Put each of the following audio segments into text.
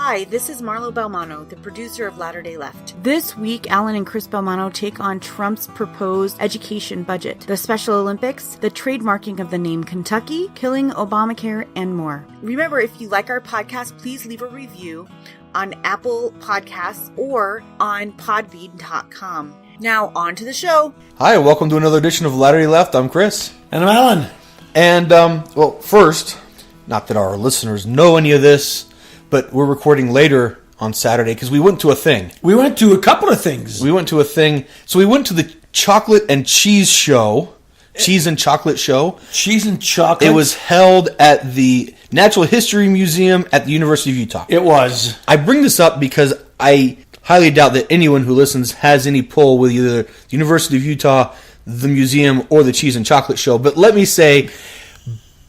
Hi, this is Marlo Balmanno, the producer of Latter-day Left. This week, Alain and Cris Balmanno take on Trump's proposed education budget, the Special Olympics, the trademarking of the name Kentucky, killing Obamacare, and more. Remember, if you like our podcast, please leave a review on Apple Podcasts or on podbean.com. Now, on to the show. Hi, welcome to another edition of Latter-day Left. I'm Chris. And I'm Alan. And, first, not that our listeners know any of this, but we're recording later on Saturday because we went to a thing. We went to a couple of things. We went to a thing. So we went to the Chocolate and Cheese Show. Cheese and Chocolate Show. Cheese and Chocolate. It was held at the Natural History Museum at the University of Utah. It was. I bring this up because I highly doubt that anyone who listens has any pull with either the University of Utah, the museum, or the Cheese and Chocolate Show. But let me say,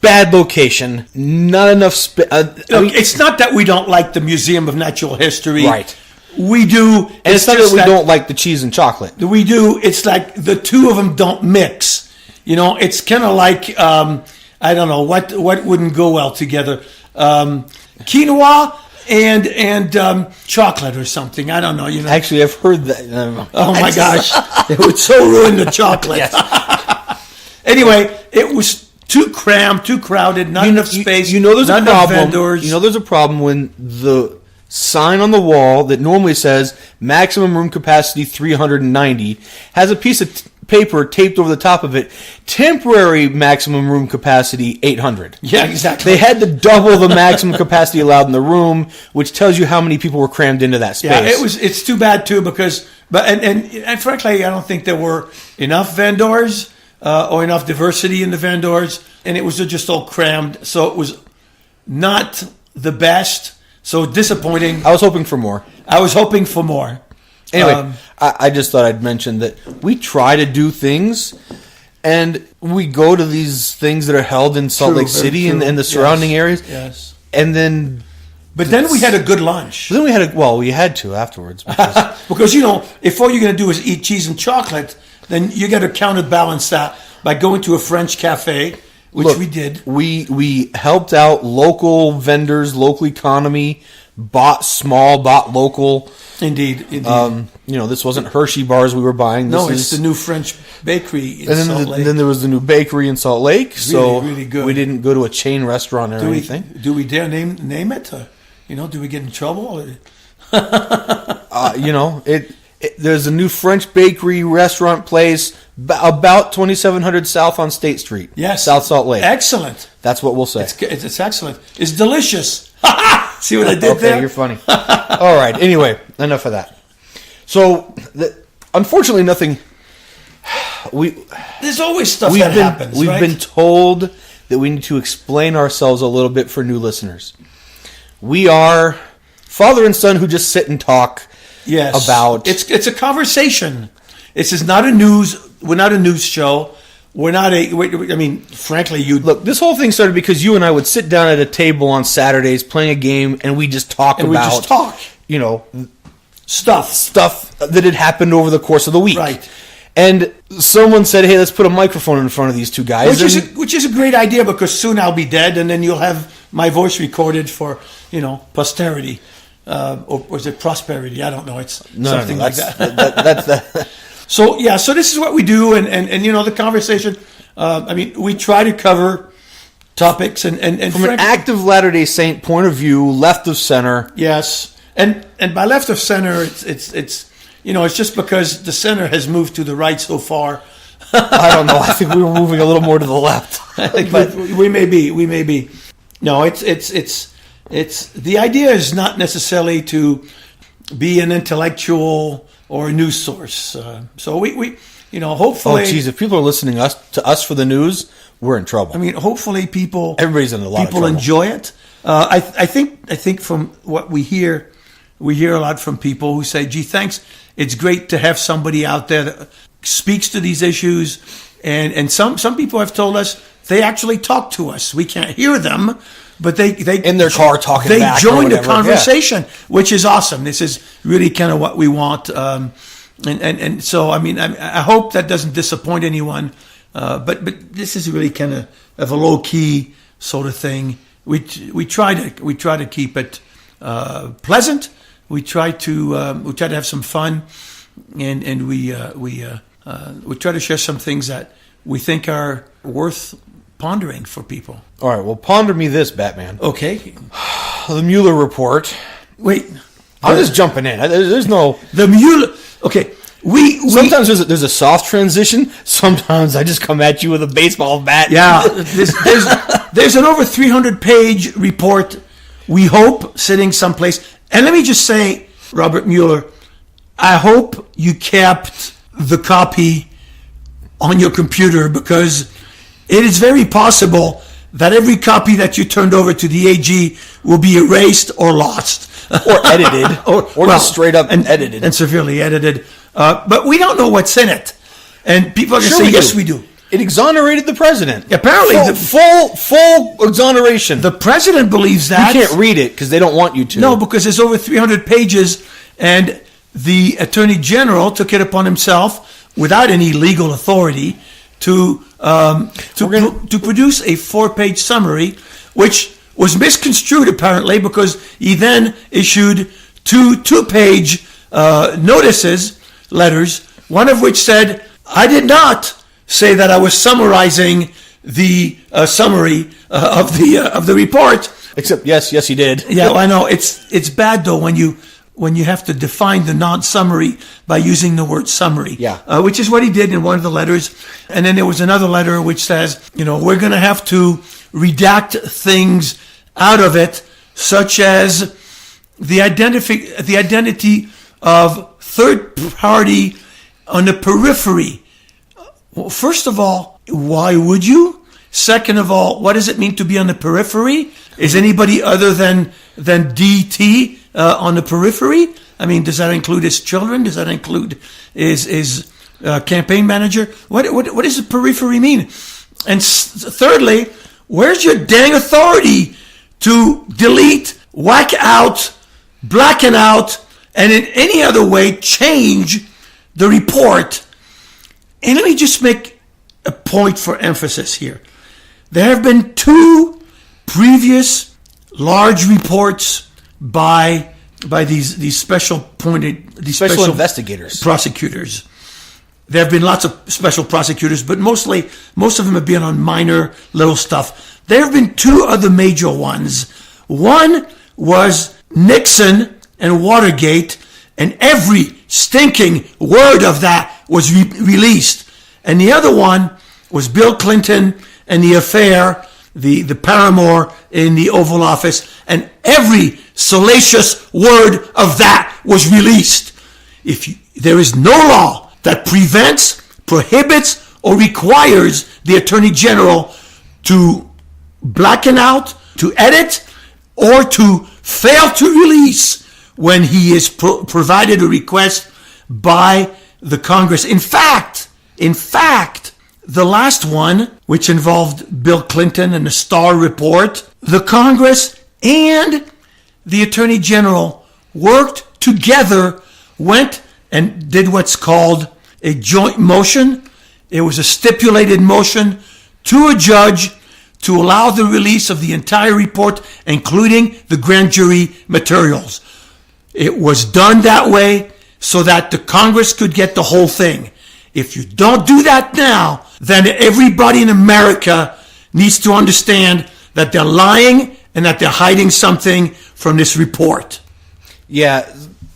bad location, not enough space. It's not that we don't like the Museum of Natural History. Right. We do. And it's not that we don't like the cheese and chocolate. We do. It's like the two of them don't mix. You know, it's kind of like, I don't know, what wouldn't go well together? Quinoa and chocolate or something. I don't know. You know. Actually, I've heard that. Oh, my gosh. It would so ruin the chocolate. Yes. Anyway, it was too crammed, too crowded, not enough space. You know there's a problem. Vendors. You know there's a problem when the sign on the wall that normally says maximum room capacity 390 has a piece of paper taped over the top of it, temporary maximum room capacity 800. Yeah, exactly. They had to double the maximum capacity allowed in the room, which tells you how many people were crammed into that space. Yeah, it's too bad too because and frankly I don't think there were enough vendors. Or enough diversity in the vendors, and it was just all crammed, so it was not the best, so disappointing. I was hoping for more. Anyway, I just thought I'd mention that we try to do things, and we go to these things that are held in Salt Lake City and the surrounding areas. Yes. And then... But then we had a good lunch. Then we had to afterwards. Because, you know, if all you're going to do is eat cheese and chocolate, then you got to counterbalance that by going to a French cafe, which we did. We helped out local vendors, local economy, bought small, bought local. Indeed. This wasn't Hershey bars we were buying. It's the new French bakery in Salt Lake. And then there was the new bakery in Salt Lake. Really good. We didn't go to a chain restaurant or anything. Do we dare name it? Do we get in trouble? There's a new French bakery restaurant place about 2700 South on State Street. Yes. South Salt Lake. Excellent. That's what we'll say. It's excellent. It's delicious. See what I did okay, there? You're funny. All right. Anyway, enough of that. So, unfortunately, nothing... There's always stuff that happens, We've been told that we need to explain ourselves a little bit for new listeners. We are father and son who just sit and talk. Yes. About it's a conversation. This is not a news. We're not a news show. We're not frankly, look. This whole thing started because you and I would sit down at a table on Saturdays playing a game, and we just talk about stuff that had happened over the course of the week. Right. And someone said, "Hey, let's put a microphone in front of these two guys," which is a great idea because soon I'll be dead, and then you'll have my voice recorded for posterity. Or is it prosperity? I don't know. It's something like that. That's that. So this is what we do, and the conversation. We try to cover topics and from an active Latter-day Saint point of view, left of center. Yes, and by left of center, it's just because the center has moved to the right so far. I don't know. I think we were moving a little more to the left. But we may be. No, it's the idea is not necessarily to be an intellectual or a news source. So we hopefully. Oh, geez, if people are listening to us for the news, we're in trouble. Hopefully everybody's in a lot of trouble. People enjoy it. I think from what we hear a lot from people who say, "Gee, thanks. It's great to have somebody out there that speaks to these issues." And some people have told us they actually talk to us. We can't hear them. But they in their car talking. They join the conversation, which is awesome. This is really kind of what we want, and so I hope that doesn't disappoint anyone. But this is really kind of a low key sort of thing. We try to keep it pleasant. We try to have some fun, and we try to share some things that we think are worth pondering for people. All right, well, ponder me this, Batman. Okay. The Mueller report. Wait. I'm just jumping in. There's no... The Mueller... Okay. Sometimes there's a soft transition. Sometimes I just come at you with a baseball bat. Yeah. There's an over 300-page report, we hope, sitting someplace. And let me just say, Robert Mueller, I hope you kept the copy on your computer, because it is very possible that every copy that you turned over to the AG will be erased or lost. Or edited. or just straight up edited. And severely edited. But we don't know what's in it. And people are going to say, yes, we do. It exonerated the president. Apparently. Full exoneration. The president believes that. You can't read it because they don't want you to. No, because it's over 300 pages, and the Attorney General took it upon himself, without any legal authority, to produce a 4-page summary, which was misconstrued apparently, because he then issued two-page letters, one of which said, I did not say that I was summarizing the summary of the report. Except, yes, he did. Yeah, well, I know. It's bad, though, when you have to define the non-summary by using the word summary. Yeah. Which is what he did in one of the letters. And then there was another letter which says, we're going to have to redact things out of it, such as the identity of third party on the periphery. Well, first of all, why would you? Second of all, what does it mean to be on the periphery? Is anybody other than DT on the periphery? I mean, does that include his children? Does that include his campaign manager? What does the periphery mean? And thirdly, where's your dang authority to delete, whack out, blacken out, and in any other way change the report? And let me just make a point for emphasis here. There have been 2 previous large reports by these special investigators, prosecutors. There have been lots of special prosecutors, but most of them have been on minor little stuff. There have been 2 other major ones. One was Nixon and Watergate, and every stinking word of that was released. And the other one was Bill Clinton and the affair, the paramour in the Oval Office, and every salacious word of that was released. There is no law that prevents, prohibits, or requires the Attorney General to blacken out, to edit, or to fail to release when he is provided a request by the Congress. In fact, the last one, which involved Bill Clinton and the Starr report, the Congress and the Attorney General worked together, went and did what's called a joint motion. It was a stipulated motion to a judge to allow the release of the entire report, including the grand jury materials. It was done that way so that the Congress could get the whole thing. If you don't do that now, then everybody in America needs to understand that they're lying and that they're hiding something from this report. Yeah,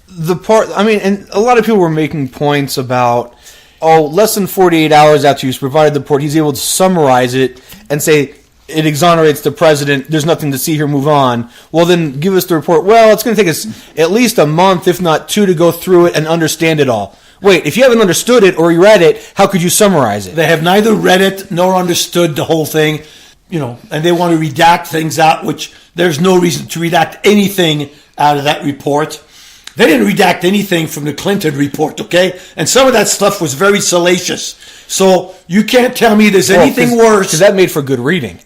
and a lot of people were making points about, less than 48 hours after he's provided the report, he's able to summarize it and say, it exonerates the president, there's nothing to see here, move on. Well, then give us the report. Well, it's going to take us at least a month, if not 2, to go through it and understand it all. Wait, if you haven't understood it or you read it, how could you summarize it? They have neither read it nor understood the whole thing, and they want to redact things out, which there's no reason to redact anything out of that report. They didn't redact anything from the Clinton report, okay? And some of that stuff was very salacious. So you can't tell me there's anything worse. Because that made for good reading.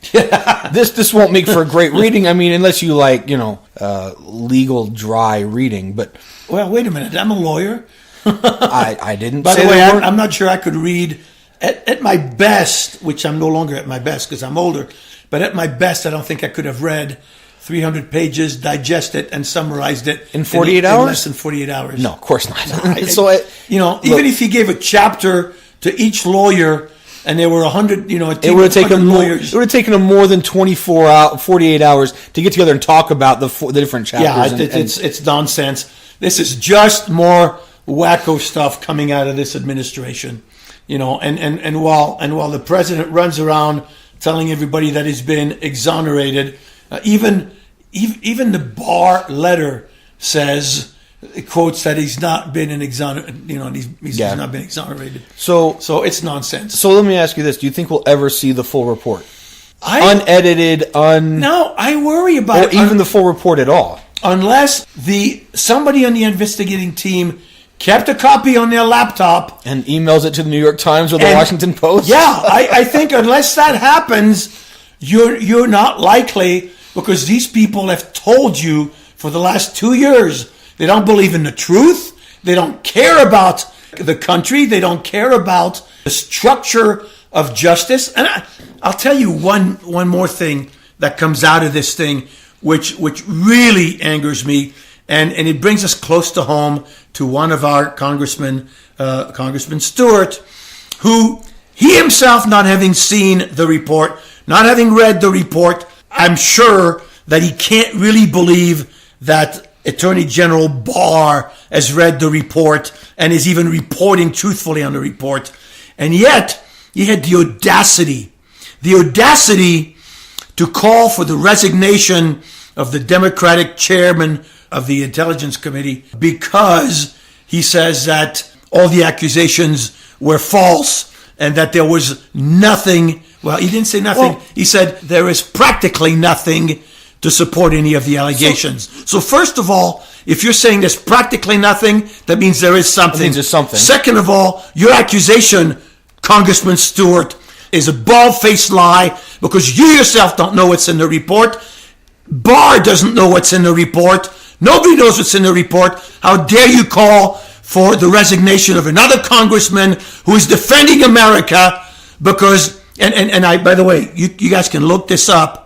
This won't make for great reading. I mean, unless you like, legal dry reading. But well, wait a minute. I'm a lawyer. I didn't. By the way, I'm not sure I could read at my best, which I'm no longer at my best because I'm older. But at my best, I don't think I could have read 300 pages, digested and summarized it in 48 hours? In less than 48 hours. No, of course not. Even if he gave a chapter to each lawyer, and there were 100, it would have taken lawyers. It would have taken him more than 48 hours to get together and talk about the different chapters. Yeah, it's nonsense. This is just more wacko stuff coming out of this administration, And while the president runs around telling everybody that he's been exonerated, even the Barr letter says, it quotes that he's not been he's not been exonerated. So it's nonsense. So let me ask you this: do you think we'll ever see the full report, unedited, No, I worry about or even the full report at all, unless somebody on the investigating team kept a copy on their laptop and emails it to the New York Times or the Washington Post. Yeah, I think unless that happens, you're not likely, because these people have told you for the last 2 years they don't believe in the truth. They don't care about the country. They don't care about the structure of justice. And I'll tell you one more thing that comes out of this thing, which really angers me, and it brings us close to home to one of our congressmen, Congressman Stewart, who he himself, not having seen the report, not having read the report, I'm sure that he can't really believe that Attorney General Barr has read the report and is even reporting truthfully on the report. And yet, he had the audacity to call for the resignation of the Democratic chairman of the Intelligence Committee, because he says that all the accusations were false and that there was nothing. Well, he didn't say nothing. Well, he said there is practically nothing to support any of the allegations. So first of all, if you're saying there's practically nothing, that means there is something. That means there's something. Second of all, your accusation, Congressman Stewart, is a bald-faced lie, because you yourself don't know what's in the report. Barr doesn't know what's in the report. Nobody knows what's in the report. How dare you call for the resignation of another congressman who is defending America? Because, and by the way, you guys can look this up.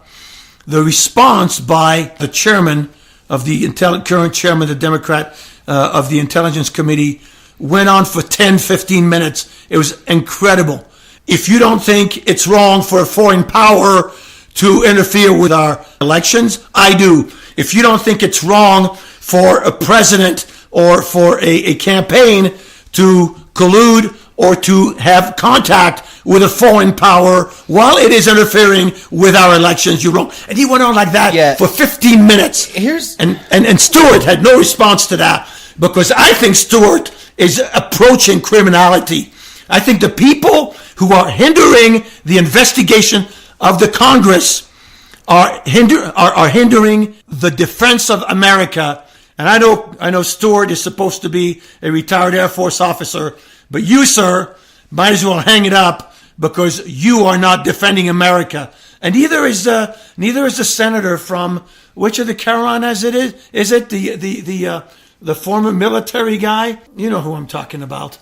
The response by the chairman of the current chairman, the Democrat of the Intelligence Committee, went on for 10, 15 minutes. It was incredible. If you don't think it's wrong for a foreign power to interfere with our elections, I do. If you don't think it's wrong for a president or for a campaign to collude or to have contact with a foreign power while it is interfering with our elections, you're wrong. And he went on like that for 15 minutes. And Stewart had no response to that, because I think Stewart is approaching criminality. I think the people who are hindering the investigation of the Congress are hindering the defense of America. And I know Stewart is supposed to be a retired Air Force officer, but you, sir, might as well hang it up, because you are not defending America. And neither is the senator from which of the Carolinas it is. Is it the former military guy? You know who I'm talking about.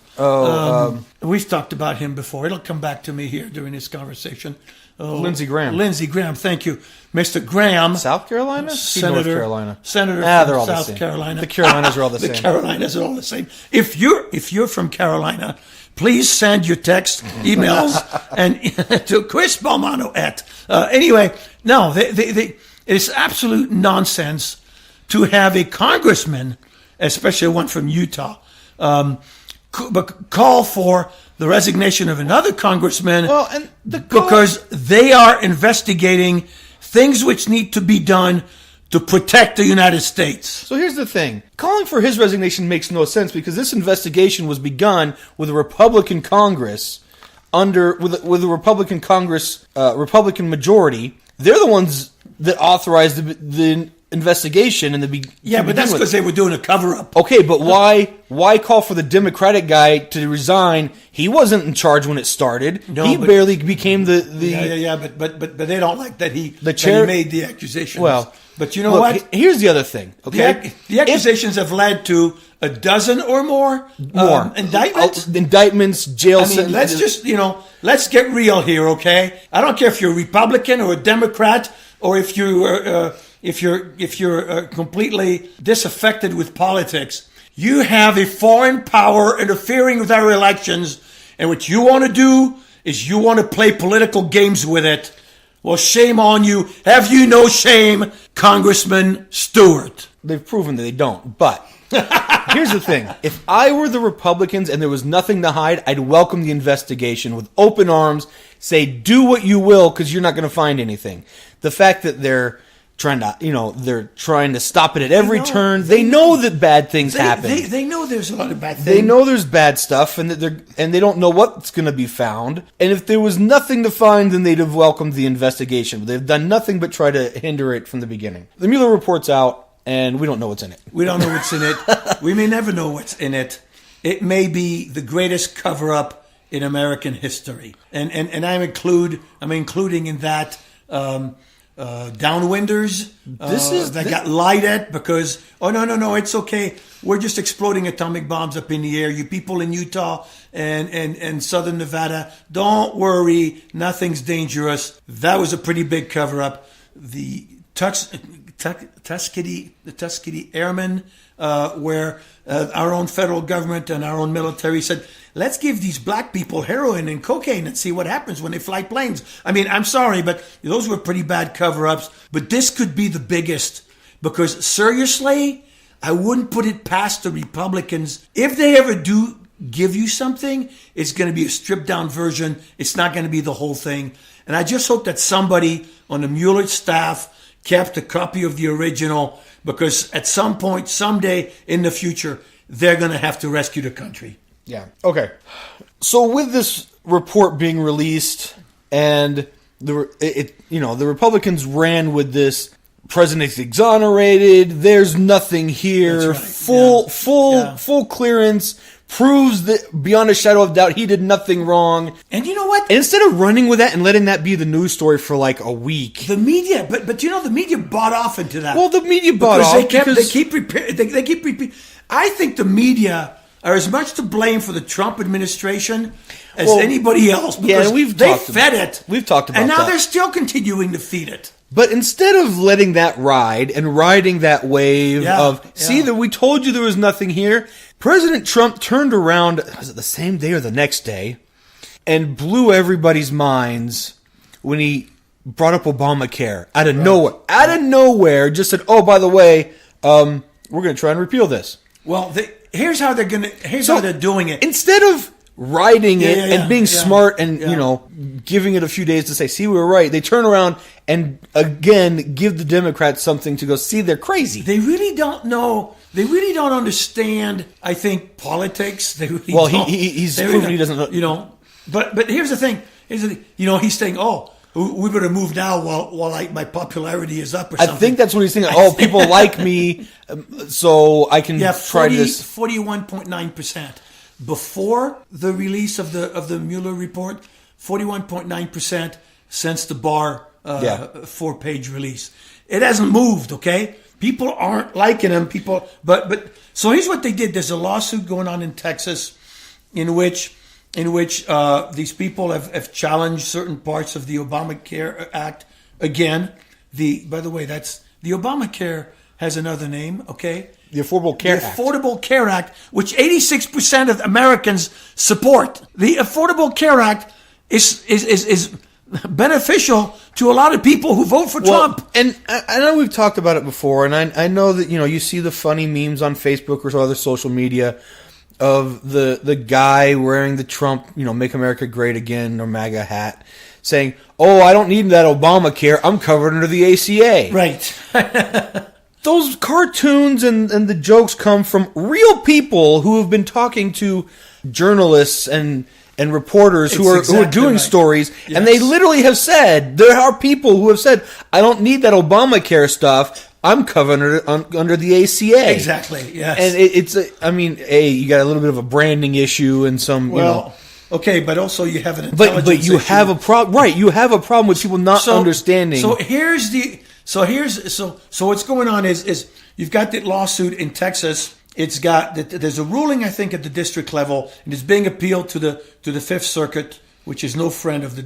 We've talked about him before. It'll come back to me here during this conversation. Lindsey Graham. Lindsey Graham, thank you. Mr. Graham. South Carolina? Senator, North Carolina. Senator they're all from the South same. Carolina. The Carolinas are all the same. The Carolinas are all the same. If you're from Carolina, please send your text, emails, and to Cris Balmanno at. Anyway, no, it's absolute nonsense to have a congressman, especially one from Utah, call for the resignation of another congressman, because they are investigating things which need to be done to protect the United States. So here's the thing. Calling for his resignation makes no sense, because this investigation was begun with a Republican Congress with a Republican Congress, Republican majority. They're the ones that authorized the investigation in the beginning. Yeah, but that's because they were doing a cover-up. Okay, but why call for the Democratic guy to resign? He wasn't in charge when it started. No, he barely became the but they don't like that he made the accusations. Well, but you know what? Here's the other thing. Okay, the accusations have led to a dozen or more indictments. Indictments, jail sentences. Let's get real here, okay? I don't care if you're a Republican or a Democrat, or if you if you're completely disaffected with politics, you have a foreign power interfering with our elections, and what you want to do is you want to play political games with it. Well, shame on you. Have you no shame, Congressman Stewart? They've proven that they don't. But here's the thing. If I were the Republicans and there was nothing to hide, I'd welcome the investigation with open arms. Say, do what you will, because you're not going to find anything. The fact that they're trying to stop it at every turn. They know that bad things happen. They know there's a lot of bad things. They know there's bad stuff, and they don't know what's going to be found. And if there was nothing to find, then they'd have welcomed the investigation. But they've done nothing but try to hinder it from the beginning. The Mueller report's out, and we don't know what's in it. We don't know what's in it. We may never know what's in it. It may be the greatest cover-up in American history, and I'm including in that. Downwinders that got lied at because, oh, no, it's okay. We're just exploding atomic bombs up in the air. You people in Utah and southern Nevada, don't worry. Nothing's dangerous. That was a pretty big cover-up. The Tuskegee Airmen, where our own federal government and our own military said, let's give these black people heroin and cocaine and see what happens when they fly planes. I mean, I'm sorry, but those were pretty bad cover-ups. But this could be the biggest because, seriously, I wouldn't put it past the Republicans. If they ever do give you something, it's going to be a stripped-down version. It's not going to be the whole thing. And I just hope that somebody on the Mueller staff kept a copy of the original because at some point, someday in the future, they're going to have to rescue the country. Yeah. Okay. So with this report being released, and the Republicans ran with this: president's exonerated. There's nothing here. That's right. Full clearance proves that beyond a shadow of doubt he did nothing wrong. And you know what? And instead of running with that and letting that be the news story for like a week, the media, but the media bought off into that. Well, the media bought off because they keep repeating. I think the media are as much to blame for the Trump administration as anybody else. Because they fed it. We've talked about that. And now they're still continuing to feed it. But instead of letting that ride and riding that wave that we told you there was nothing here, President Trump turned around, was it the same day or the next day, and blew everybody's minds when he brought up Obamacare out of nowhere. Out of nowhere, just said, oh, by the way, we're going to try and repeal this. Well, here's how they're doing it. Instead of riding it and being smart and giving it a few days to say, see, we were right, they turn around and again give the Democrats something to go, see, they're crazy. They really don't know. They really don't understand, I think, politics. They really don't. He's proven he doesn't know. But here's the thing. He's saying, oh, we better move now while my popularity is up or something. I think that's what he's thinking. Oh, people like me, so I can try this. 41.9%. Before the release of the Mueller report, 41.9% since the Barr 4-page release. It hasn't moved, okay? People aren't liking him. But so here's what they did. There's a lawsuit going on in Texas in which these people have challenged certain parts of the Obamacare Act. Again, by the way, that's the Obamacare has another name, okay? The Affordable Care Act. The Affordable Care Act, which 86% of Americans support. The Affordable Care Act is beneficial to a lot of people who vote for Trump. And I know we've talked about it before, and I know that you see the funny memes on Facebook or other social media of the guy wearing the Trump, Make America Great Again or MAGA hat, saying, "Oh, I don't need that Obamacare. I'm covered under the ACA." Right. Those cartoons and the jokes come from real people who have been talking to journalists and reporters who are doing stories, and they literally have said, there are people who have said, I don't need that Obamacare stuff. I'm covered under the ACA. Exactly, yes. And you got a little bit of a branding issue and some, Okay, but also you have an intelligence But you issue. have a problem, right? You have a problem with people not understanding. So what's going on is you've got the lawsuit in Texas. There's a ruling, I think, at the district level, and it's being appealed to the Fifth Circuit, which is no friend of the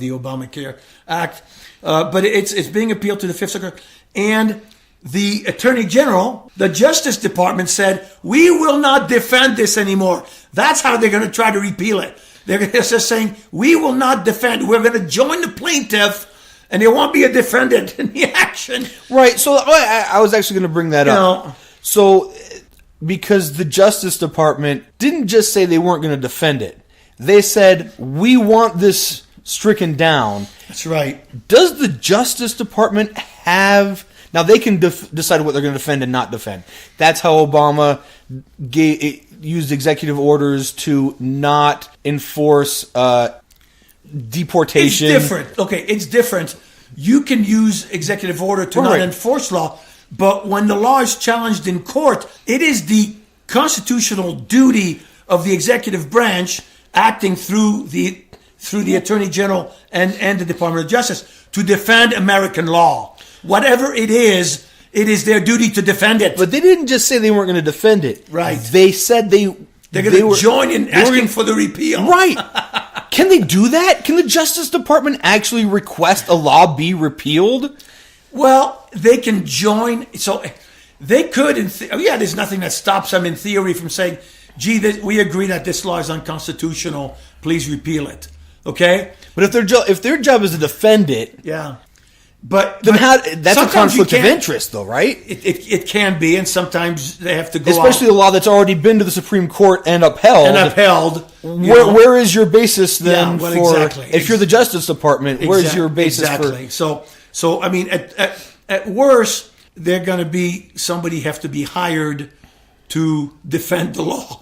Obamacare Act. But it's being appealed to the Fifth Circuit, And the Attorney General, the Justice Department said, we will not defend this anymore. That's how they're going to try to repeal it. They're just saying, we will not defend. We're going to join the plaintiff, and there won't be a defendant in the action. Right. So I was actually going to bring that up. So because the Justice Department didn't just say they weren't going to defend it. They said, we want this stricken down. That's right. Does the Justice Department have... Now, they can decide what they're going to defend and not defend. That's how Obama used executive orders to not enforce deportation. It's different. Okay, it's different. You can use executive order to not enforce law, but when the law is challenged in court, it is the constitutional duty of the executive branch acting through the Attorney General and the Department of Justice to defend American law. Whatever it is their duty to defend it. But they didn't just say they weren't going to defend it. Right. They said they're going to join in asking for the repeal. Right. Can they do that? Can the Justice Department actually request a law be repealed? Well, they can join. So they could. There's nothing that stops them in theory from saying, gee, we agree that this law is unconstitutional. Please repeal it. Okay? But if their job is to defend it... Yeah. But that's a conflict of interest, though, right? It can be, and sometimes they have to go especially a law that's already been to the Supreme Court and upheld. Where is your basis then if you're the Justice Department? Where's your basis for? So I mean, at worst, they're going to be somebody have to be hired to defend the law.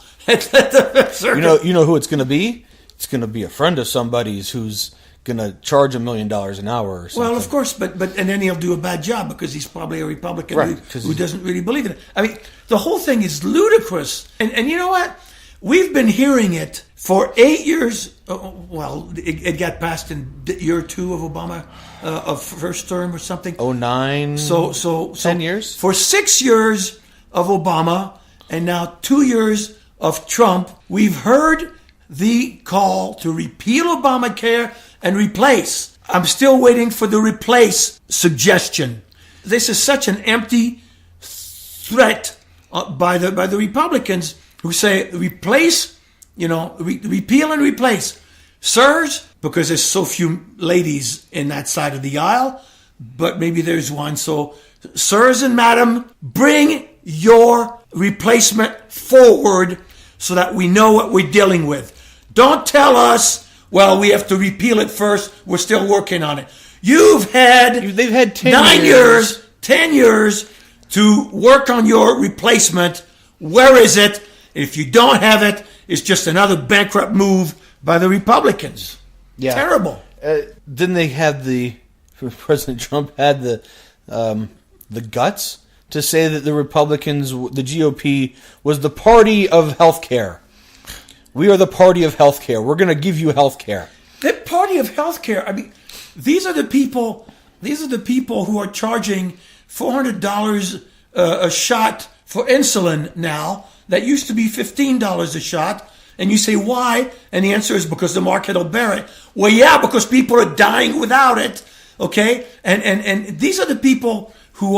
You know who it's going to be? It's going to be a friend of somebody's who's going to charge $1 million an hour or something. Well, of course, but and then he'll do a bad job because he's probably a Republican who doesn't really believe in it. I mean, the whole thing is ludicrous. And you know what? We've been hearing it for 8 years. Well, it got passed in year 2 of Obama, of first term or something. 09. So 10 years? For 6 years of Obama and now 2 years of Trump, we've heard the call to repeal Obamacare and replace. I'm still waiting for the replace suggestion. This is such an empty threat by the Republicans who say replace, repeal and replace. Sirs, because there's so few ladies in that side of the aisle, but maybe there's one. So, sirs and madam, bring your replacement forward so that we know what we're dealing with. Don't tell us, well, we have to repeal it first. We're still working on it. They've had 10 years to work on your replacement. Where is it? If you don't have it, it's just another bankrupt move by the Republicans. Yeah. Terrible. Didn't they have President Trump had the guts to say that the Republicans, the GOP, was the party of health care? We are the party of health care. We're going to give you health care. The party of health care. I mean, these are the people who are charging $400 a shot for insulin now. That used to be $15 a shot. And you say, why? And the answer is because the market will bear it. Well, yeah, because people are dying without it. Okay? And these are the people who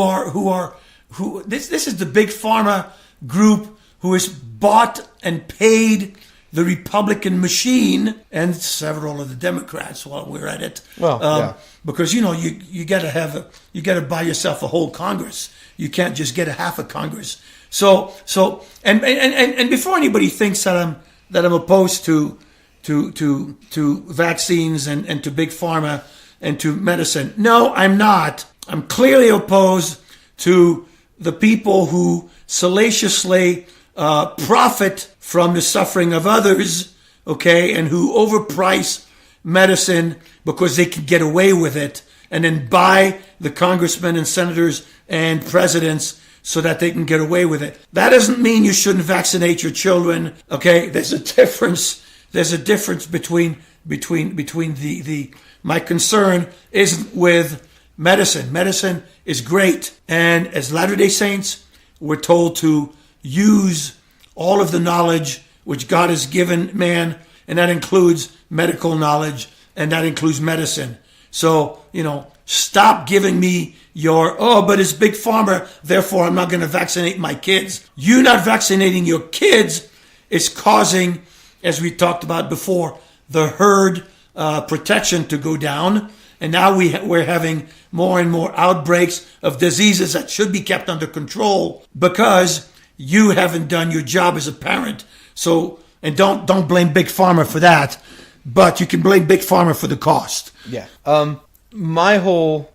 this is the big pharma group who has bought and paid the Republican machine and several of the Democrats while we're at it. Because you got to buy yourself a whole Congress. You can't just get a half a Congress. So and before anybody thinks that I'm opposed to vaccines and to big pharma and to medicine, no, I'm not. I'm clearly opposed to the people who salaciously profit from the suffering of others, okay, and who overprice medicine because they can get away with it, and then buy the congressmen and senators and presidents so that they can get away with it. That doesn't mean you shouldn't vaccinate your children, okay? There's a difference. There's a difference between the my concern isn't with medicine. Medicine is great, and as Latter-day Saints, we're told to use all of the knowledge which God has given man, and that includes medical knowledge, and that includes medicine. So, stop giving me your, but it's Big Pharma, therefore I'm not going to vaccinate my kids. You not vaccinating your kids is causing, as we talked about before, the herd protection to go down. And now we're having more and more outbreaks of diseases that should be kept under control because you haven't done your job as a parent. So, and don't blame Big Pharma for that, but you can blame Big Pharma for the cost. Yeah. My whole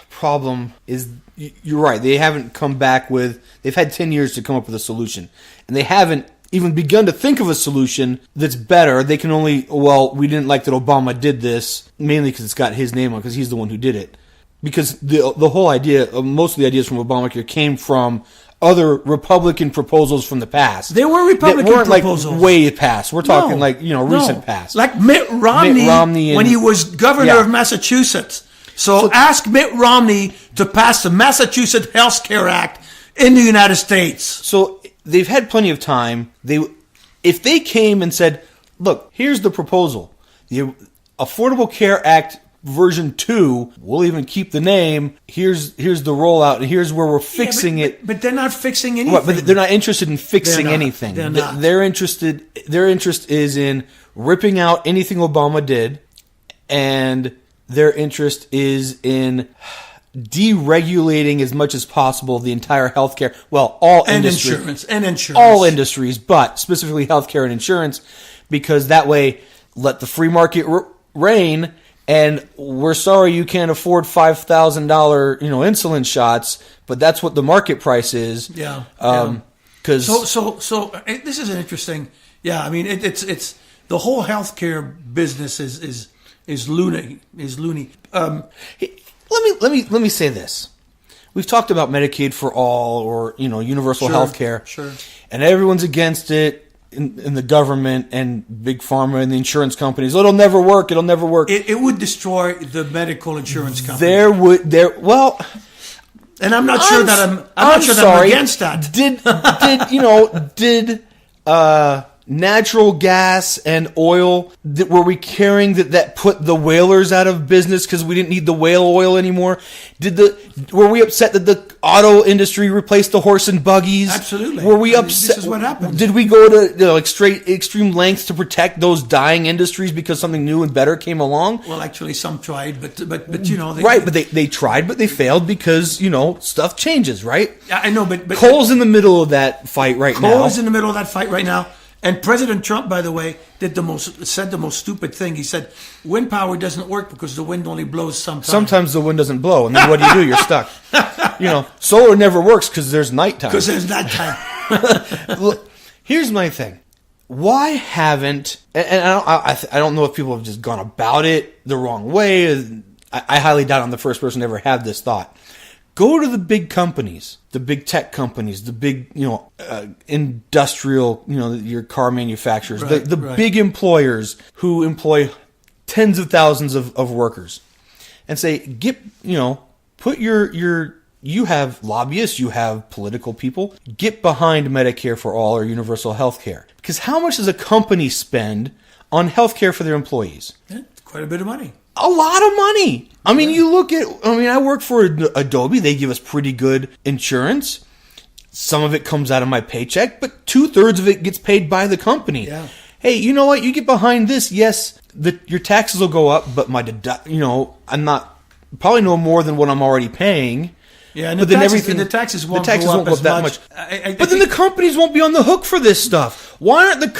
problem is, you're right, they haven't come back with, they've had 10 years to come up with a solution, and they haven't even begun to think of a solution that's better. They can only, we didn't like that Obama did this, mainly because it's got his name on it, because he's the one who did it. Because the whole idea, most of the ideas from Obamacare came from other Republican proposals from the past. There were Republican proposals. Like way past. We're talking recent past. Like Mitt Romney when he was governor of Massachusetts. So ask Mitt Romney to pass the Massachusetts Health Care Act in the United States. So they've had plenty of time. If they came and said, look, here's the proposal. The Affordable Care Act version 2, we'll even keep the name. Here's the rollout, and here's where we're fixing it. But they're not fixing anything. What, but they're not interested in fixing anything. They're not. Their interest is in ripping out anything Obama did, and their interest is in deregulating as much as possible the entire healthcare, all industries. Insurance. All industries, but specifically healthcare and insurance, because that way let the free market reign. And we're sorry you can't afford $5,000, insulin shots, but that's what the market price is. Yeah. Because so this is an interesting. Yeah, I mean it's the whole healthcare business is loony. Let me say this. We've talked about Medicaid for all, or universal health care. Sure. And everyone's against it in the government and Big Pharma and the insurance companies. It'll never work. It would destroy the medical insurance company. And I'm not sure that I'm against that. Did natural gas and oil, were we carrying that put the whalers out of business because we didn't need the whale oil anymore? Were we upset that the auto industry replaced the horse and buggies? Absolutely. Were we upset? This is what happened. Did we go to extreme lengths to protect those dying industries because something new and better came along? Well, actually, some tried, but they tried, but they failed because stuff changes, right? I know, but Coal's in the middle of that fight right now. Coal is in the middle of that fight right now. And President Trump, by the way, said the most stupid thing. He said, wind power doesn't work because the wind only blows sometimes. Sometimes the wind doesn't blow, and then what do? You're stuck. Solar never works because there's nighttime. Because there's nighttime. Look, here's my thing. Why haven't, and I don't know if people have just gone about it the wrong way. I highly doubt I'm the first person to ever have this thought. Go to the big companies, the big tech companies, the big, industrial, your car manufacturers, the big employers who employ tens of thousands of workers, and say, put you have lobbyists, you have political people, get behind Medicare for all or universal health care. Because how much does a company spend on health care for their employees? Quite a bit of money. A lot of money. I mean, I work for Adobe. They give us pretty good insurance. Some of it comes out of my paycheck, but 2/3 of it gets paid by the company. Yeah. Hey, you know what? You get behind this. Yes, your taxes will go up, but I'm not probably no more than what I'm already paying. Yeah, and but the taxes won't go up as that much. But then the companies won't be on the hook for this stuff. Why aren't big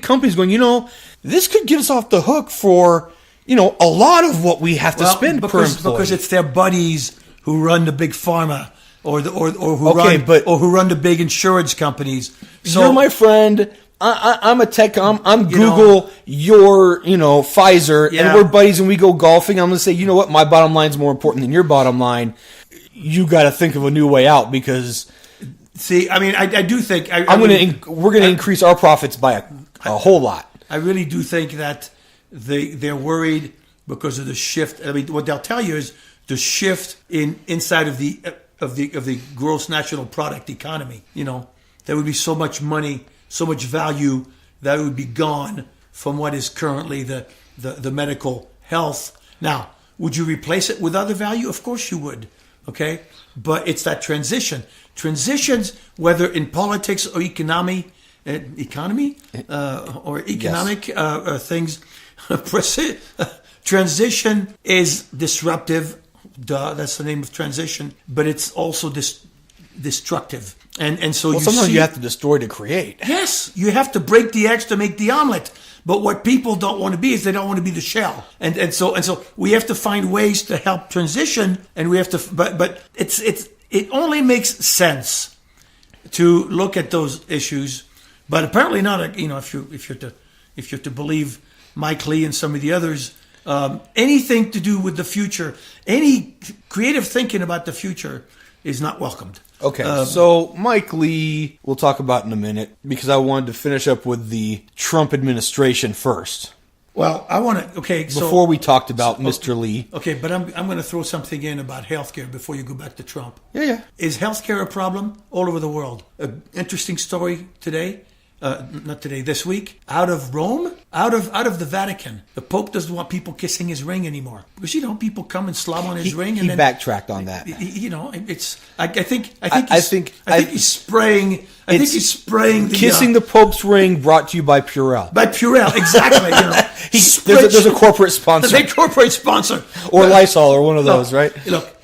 companies going, this could get us off the hook for, a lot of what we have to spend per employee? Because it's their buddies who run the big pharma or who run the big insurance companies. So you're my friend. I'm a tech. I'm Google. You're Pfizer, and we're buddies, and we go golfing. I'm going to say, what? My bottom line is more important than your bottom line. You got to think of a new way out because. See, I mean, I do think we're going to increase our profits by a whole lot. I really do think that they're worried because of the shift. I mean, what they'll tell you is the shift inside of the gross national product economy. There would be so much money, so much value that would be gone from what is currently the medical health. Now, Would you replace it with other value? Of course you would. Okay, but it's that transition. Transitions, whether in politics or economy or economic things, transition is disruptive. Duh, that's the name of transition. But it's also destructive. And so sometimes you have to destroy to create. Yes, you have to break the eggs to make the omelet. But what people don't want to be is they don't want to be the shell. And so we have to find ways to help transition, and we have to. But it only makes sense to look at those issues. But apparently not. If you're to believe Mike Lee and some of the others, anything to do with the future, any creative thinking about the future is not welcomed. Okay, so Mike Lee we'll talk about in a minute, because I wanted to finish up with the Trump administration first. Well, I want to, before we talked about Mr. Lee. Okay, but I'm going to throw something in about healthcare before you go back to Trump. Yeah. Is healthcare a problem all over the world? An interesting story today. Not today, this week, out of Rome, out of the Vatican. The Pope doesn't want people kissing his ring anymore, because people come and slob on his ring, and he then backtracked on that. It's. I think he's spraying. I think he's spraying kissing the Pope's ring, brought to you by Purell. By Purell, exactly. There's a corporate sponsor. There's a corporate sponsor, or Lysol, or one of those, right? Look,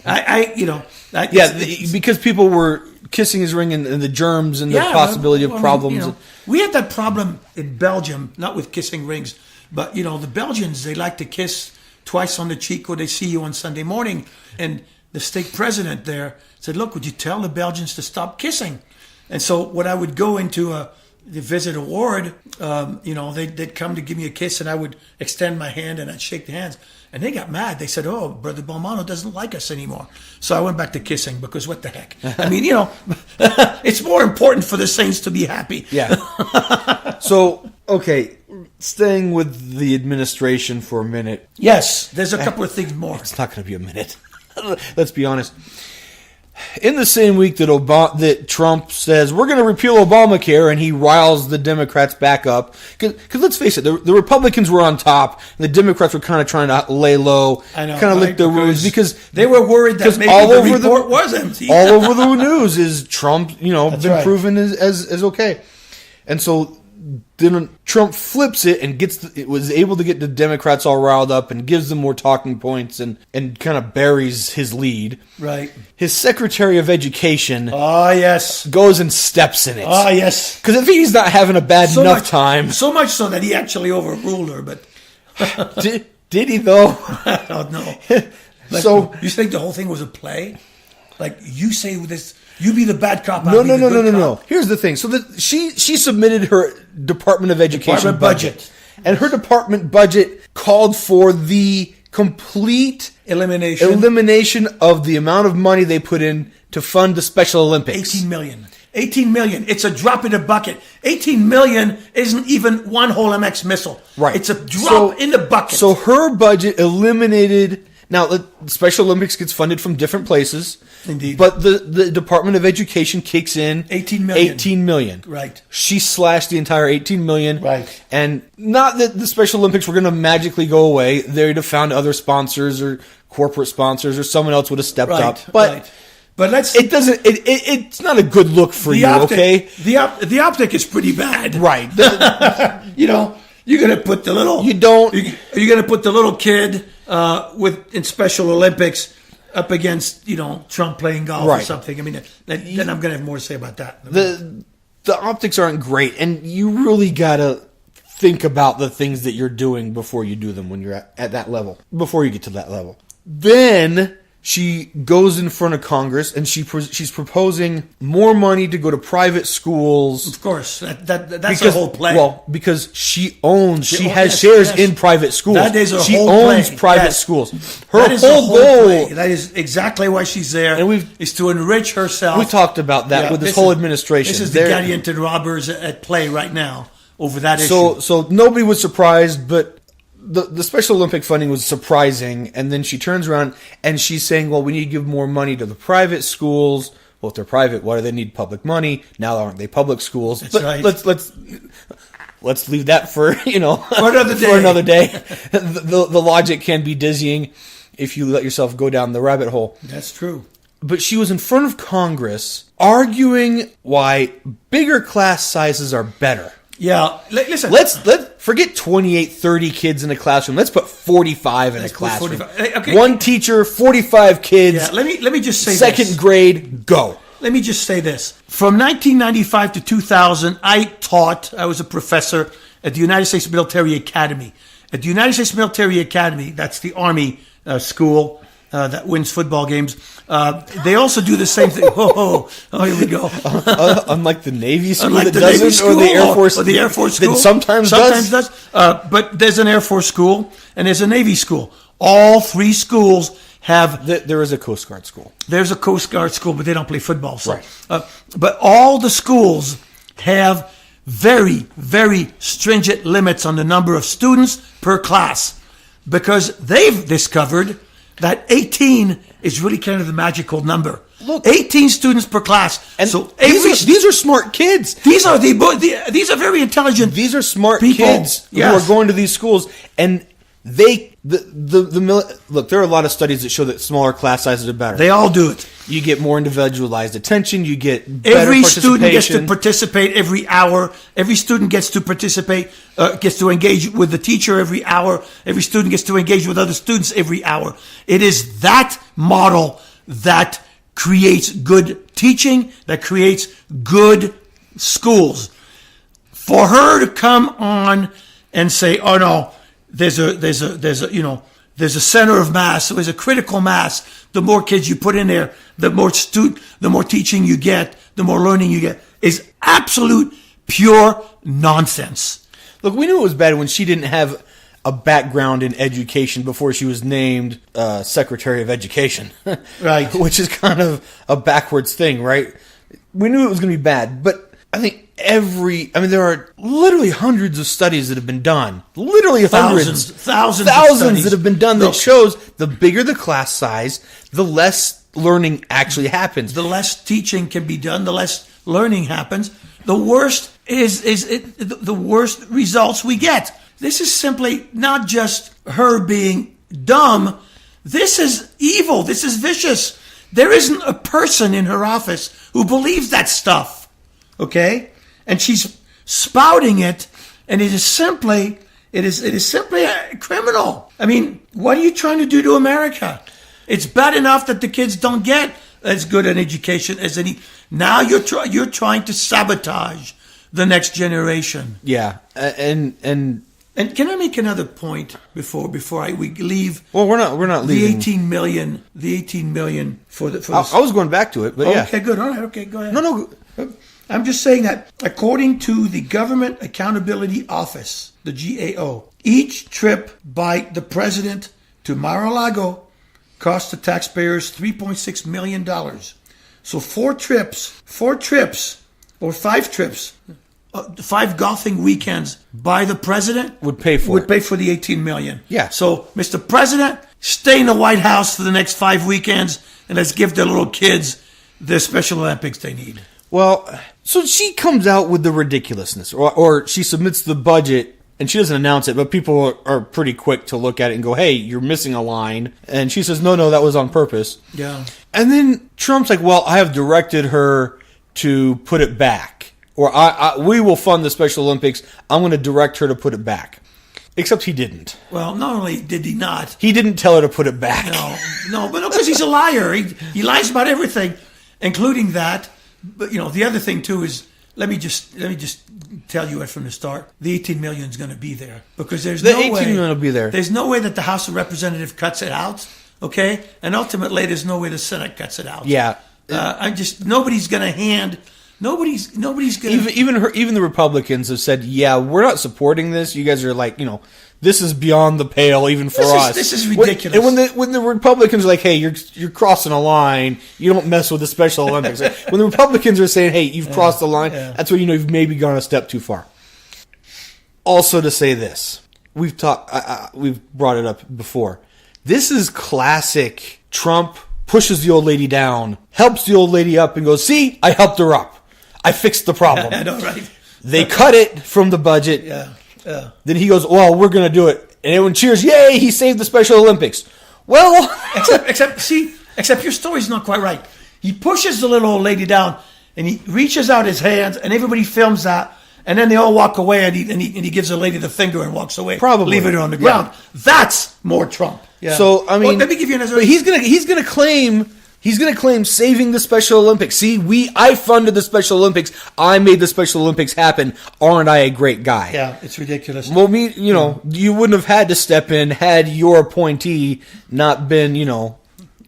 because people were kissing his ring, and the germs and the possibility of problems. We had that problem in Belgium, not with kissing rings, but the Belgians, they like to kiss twice on the cheek when they see you on Sunday morning. And the stake president there said, "Look, would you tell the Belgians to stop kissing?" And so when I would go into the visit a ward, they'd come to give me a kiss, and I would extend my hand and I'd shake the hands. And they got mad. They said, "Oh, Brother Balmanno doesn't like us anymore." So I went back to kissing, because what the heck? I mean, it's more important for the saints to be happy. Yeah. So, okay, staying with the administration for a minute. Yes, there's a couple of things more. It's not going to be a minute. Let's be honest. In the same week that Trump says, we're going to repeal Obamacare, and he riles the Democrats back up. Because let's face it, the Republicans were on top, and the Democrats were kind of trying to lay low, kind of lick their wounds, because they were worried that maybe the report was empty. All over the news is Trump, That's been right. proven as okay. And so then Trump flips it and was able to get the Democrats all riled up and gives them more talking points and kind of buries his lead. Right. His Secretary of Education yes, goes and steps in it. Yes. Because if he's not having a bad enough time. So much so that he actually overruled her. But did he, though? I don't know. So you think the whole thing was a play? Like, you say this... You be the bad cop. No. Here's the thing. So she submitted her Department of Education budget. And her department budget called for the complete elimination of the amount of money they put in to fund the Special Olympics. 18 million. 18 million. It's a drop in the bucket. 18 million isn't even one whole MX missile. Right. It's a drop in the bucket. So her budget eliminated... Now, the Special Olympics gets funded from different places. Indeed. But the Department of Education kicks in 18 million. 18 million. Right. She slashed the entire 18 million. Right. And not that the Special Olympics were going to magically go away. They'd have found other sponsors or corporate sponsors, or someone else would have stepped up. But it's not a good look for you, okay? The optic is pretty bad. Right. You're going to put the little... You don't... You're going to put the little kid in Special Olympics up against, Trump playing golf or something. I mean, then I'm going to have more to say about that. The optics aren't great, and you really got to think about the things that you're doing before you do them when you're at that level, before you get to that level. Then... she goes in front of Congress, and she's proposing more money to go to private schools. Of course, that's the whole plan. Well, because she has shares in private schools. That is she whole owns plan. private schools. Her that whole goal. Plan. That is exactly why she's there. And is to enrich herself. We talked about that with this whole administration. This is the Gadianton robbers at play right now over that issue. So nobody was surprised, but. The Special Olympic funding was surprising, and then she turns around and she's saying, well, we need to give more money to the private schools. Well, if they're private, why do they need public money? Now aren't they public schools? That's right. Let's leave that for, for another day. For another day. The logic can be dizzying. if you let yourself go down the rabbit hole. That's true. But she was in front of Congress arguing why bigger class sizes are better. Yeah, listen. Let's forget 28, 30 kids in a classroom. Let's put 45 in a classroom. 45. Okay. One teacher, 45 kids. Yeah, let me just say second grade, go. Let me just say this. From 1995 to 2000, I was a professor at the United States Military Academy. At the United States Military Academy, that's the Army school that wins football games. They also do the same thing. Oh, here we go. Unlike the Navy school Unlike that the doesn't, Navy school, or the Air Force, or the Air Force school, that sometimes does. But there's an Air Force school and there's a Navy school. All three schools have. There is a Coast Guard school. There's a Coast Guard school, but they don't play football. So. Right. But all the schools have very, very stringent limits on the number of students per class, because they've discovered that 18 is really kind of the magical number. Look, 18 students per class. And so these are smart kids. These are these are very intelligent. These are smart people. Kids who are going to these schools, and look. There are a lot of studies that show that smaller class sizes are better. They all do it. You get more individualized attention. You get better every student gets to participate every hour. Every student gets to participate, gets to engage with the teacher every hour. Every student gets to engage with other students every hour. It is that model that creates good teaching, that creates good schools. For her to come on and say, "Oh no, there's a center of mass. There's a critical mass. The more kids you put in there, the more teaching you get, the more learning you get," is absolute pure nonsense. Look, we knew it was bad when she didn't have a background in education before she was named Secretary of Education. Right. Which is kind of a backwards thing, right? We knew it was going to be bad, but I think there are literally hundreds of studies that have been done. Literally hundreds. Thousands that have been done that shows the bigger the class size, the less learning actually happens. The less teaching can be done, the less learning happens. The worst the worst results we get. This is simply not just her being dumb. This is evil. This is vicious. There isn't a person in her office who believes that stuff. Okay? And she's spouting it, and it is simply criminal. I mean, what are you trying to do to America? It's bad enough that the kids don't get as good an education as any. Now you're trying to sabotage the next generation. Yeah, and can I make another point before we leave? Well, we're not leaving. The 18 million for the. I was going back to it, but yeah. Okay, good. All right. Okay, go ahead. No. I'm just saying that according to the Government Accountability Office, the GAO, each trip by the president to Mar-a-Lago cost the taxpayers $3.6 million. So 5 trips, 5 golfing weekends by the president would pay for the 18 million. Yeah. So, Mr. President, stay in the White House for the next 5 weekends, and let's give the little kids the Special Olympics they need. Well, so she comes out with the ridiculousness, or she submits the budget, and she doesn't announce it, but people are pretty quick to look at it and go, "Hey, you're missing a line." And she says, no, that was on purpose. Yeah. And then Trump's like, "Well, I have directed her to put it back. Or we will fund the Special Olympics. I'm going to direct her to put it back." Except he didn't. Well, not only did he not. He didn't tell her to put it back. No, because he's a liar. He lies about everything, including that. But, the other thing, too, is let me just tell you right from the start, the 18 million is going to be there. Because there's no way. The 18 million will be there. There's no way that the House of Representatives cuts it out, okay? And ultimately, there's no way the Senate cuts it out. Yeah. Nobody's going to hand... Nobody's going to... Even the Republicans have said, yeah, we're not supporting this. You guys are like, this is beyond the pale even for us. This is ridiculous. When the Republicans are like, hey, you're crossing a line. You don't mess with the Special Olympics. When the Republicans are saying, hey, you've crossed the line, that's when you've maybe gone a step too far. Also to say this, we've brought it up before. This is classic Trump pushes the old lady down, helps the old lady up, and goes, see, I helped her up. I fixed the problem. I know, right? They cut it from the budget. Yeah. Then he goes, well, we're going to do it. And everyone cheers, yay, he saved the Special Olympics. Well, Except your story's not quite right. He pushes the little old lady down, and he reaches out his hands, and everybody films that, and then they all walk away, and he gives the lady the finger and walks away, Probably. leaving her on the ground. Yeah. That's more Trump. Yeah. So I mean, well, let me give you another. But he's gonna claim saving the Special Olympics. See, I funded the Special Olympics. I made the Special Olympics happen. Aren't I a great guy? Yeah, it's ridiculous. Well, you wouldn't have had to step in had your appointee not been, Well,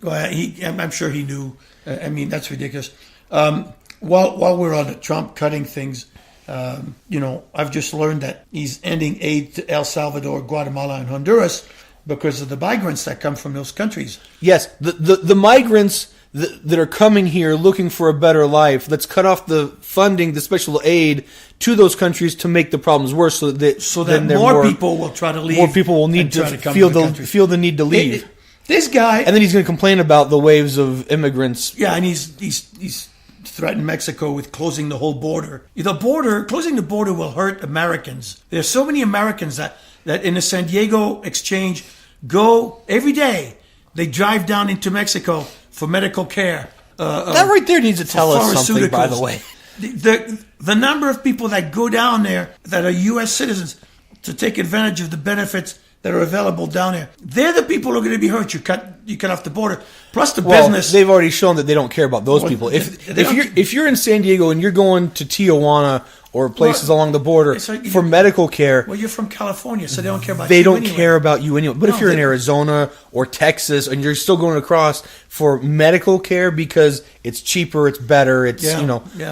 I'm sure he knew. I mean, that's ridiculous. While we're on the Trump cutting things, I've just learned that he's ending aid to El Salvador, Guatemala, and Honduras because of the migrants that come from those countries. Yes, the migrants that are coming here looking for a better life. Let's cut off the funding, the special aid to those countries to make the problems worse, so that more people will try to leave. More people will need to feel the need to leave. This guy, and then he's going to complain about the waves of immigrants. Yeah, and he's threatened Mexico with closing the whole border. Closing the border will hurt Americans. There's so many Americans that in the San Diego exchange go every day. They drive down into Mexico for medical care. That right there needs to tell us something, by the way. The number of people that go down there that are U.S. citizens to take advantage of the benefits that are available down there, they're the people who are going to be hurt. You cut off the border. Plus the business. They've already shown that they don't care about those people. If you're in San Diego and you're going to Tijuana or places along the border for medical care, well, you're from California, so they don't care about you. They don't care about you anyway. But if you're in Arizona or Texas and you're still going across for medical care because it's cheaper, it's better, it's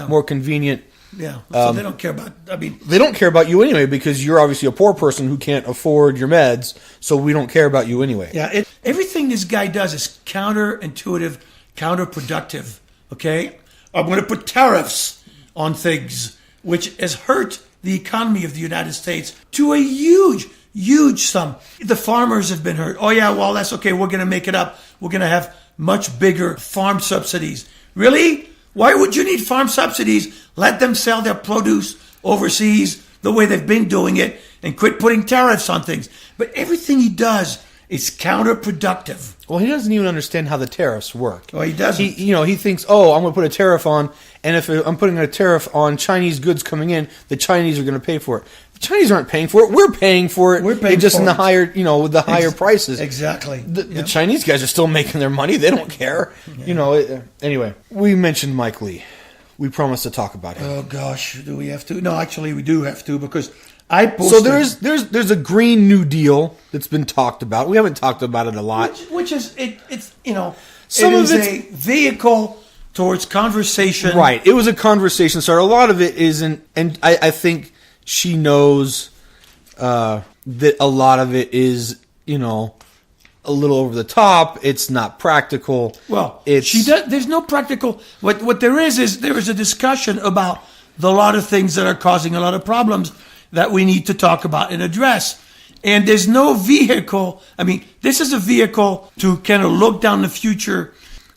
more convenient. Yeah, so they don't care about. They don't care about you anyway because you're obviously a poor person who can't afford your meds. So we don't care about you anyway. Yeah, everything this guy does is counterintuitive, counterproductive. Okay, I'm going to put tariffs on things, which has hurt the economy of the United States to a huge, huge sum. The farmers have been hurt. Oh yeah, well that's okay. We're going to make it up. We're going to have much bigger farm subsidies. Really? Why would you need farm subsidies? Let them sell their produce overseas the way they've been doing it and quit putting tariffs on things. But everything he does is counterproductive. Well, he doesn't even understand how the tariffs work. Well, he doesn't. He thinks, I'm going to put a tariff on, and if I'm putting a tariff on Chinese goods coming in, the Chinese are going to pay for it. The Chinese aren't paying for it. We're paying for it. We're paying just for in the it. higher, with the higher prices. Exactly. The Chinese guys are still making their money. They don't care. Yeah. Anyway, we mentioned Mike Lee. We promised to talk about him. Oh gosh, do we have to? No, actually, we do have to because I posted. So there's a Green New Deal that's been talked about. We haven't talked about it a lot. Which is it's a vehicle towards conversation. Right. It was a conversation starter. A lot of it isn't, and I think she knows that a lot of it is, a little over the top. It's not practical. Well, she does. There's no practical. What there is a discussion about a lot of things that are causing a lot of problems that we need to talk about and address. And there's no vehicle. I mean, this is a vehicle to kind of look down the future.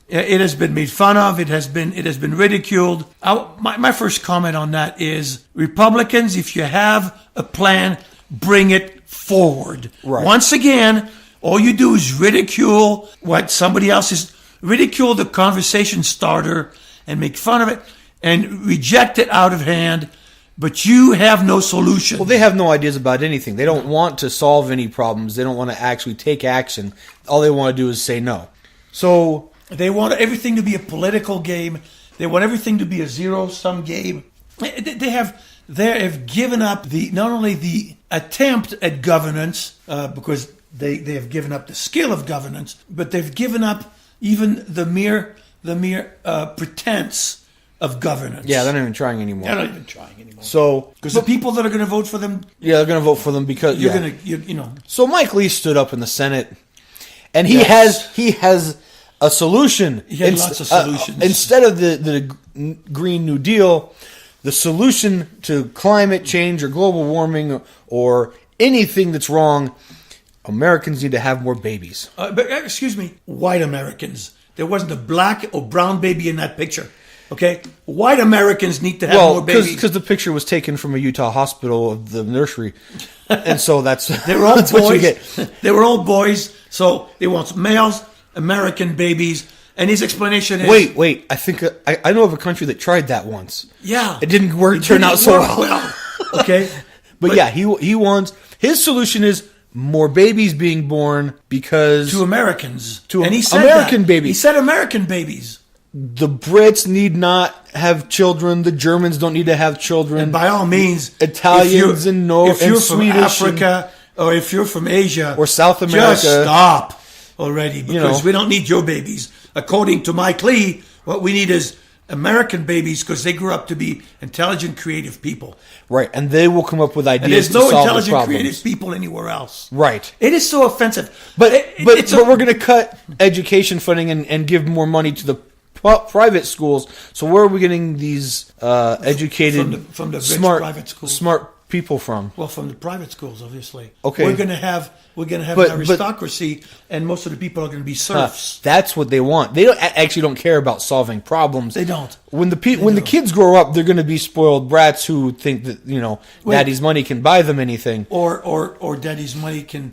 It has been made fun of. It has been ridiculed. My first comment on that is Republicans, if you have a plan, bring it forward. Right. Once again, all you do is ridicule what somebody else is, ridicule the conversation starter and make fun of it and reject it out of hand. But you have no solution. Well, they have no ideas about anything. They don't want to solve any problems. They don't want to actually take action. All they want to do is say no. So they want everything to be a political game. They want everything to be a zero-sum game. They have given up not only the attempt at governance, because they have given up the skill of governance, but they've given up even the mere pretense of governance. Yeah, they're not even trying anymore. They're not even trying anymore. So, because the people that are going to vote for them, they're going to vote for them because you're going to. So Mike Lee stood up in the Senate, and he has a solution. He had lots of solutions. Instead of the Green New Deal, the solution to climate change or global warming or anything that's wrong, Americans need to have more babies. But excuse me, white Americans. There wasn't a black or brown baby in that picture. Okay, white Americans need to have more babies. Because the picture was taken from a Utah hospital of the nursery, and so that's they were all that's boys. what you get. They were all boys, so they want males, American babies. And his explanation is... Wait. I think I know of a country that tried that once. Yeah. It didn't work. Turn out so well. Okay. But yeah, he wants... His solution is more babies being born because... To Americans. And he said American babies. He said American babies. The Brits need not have children. The Germans don't need to have children. And by all means... Italians and Swedish. If you're from Africa or if you're from Asia... Or South America. Just stop already because we don't need your babies. According to Mike Lee, what we need is American babies because they grew up to be intelligent, creative people. Right, and they will come up with ideas. And there's to no solve intelligent, the problems. creative people anywhere else. Right. It is so offensive. But we're going to cut education funding and give more money to the private schools. So where are we getting these educated, from the rich smart, private schools? Smart people from? Well, from the private schools, obviously. Okay. We're going to have an aristocracy, and most of the people are going to be serfs. That's what they want. They actually don't care about solving problems. They don't. When the kids grow up, they're going to be spoiled brats who think that daddy's money can buy them anything, or daddy's money can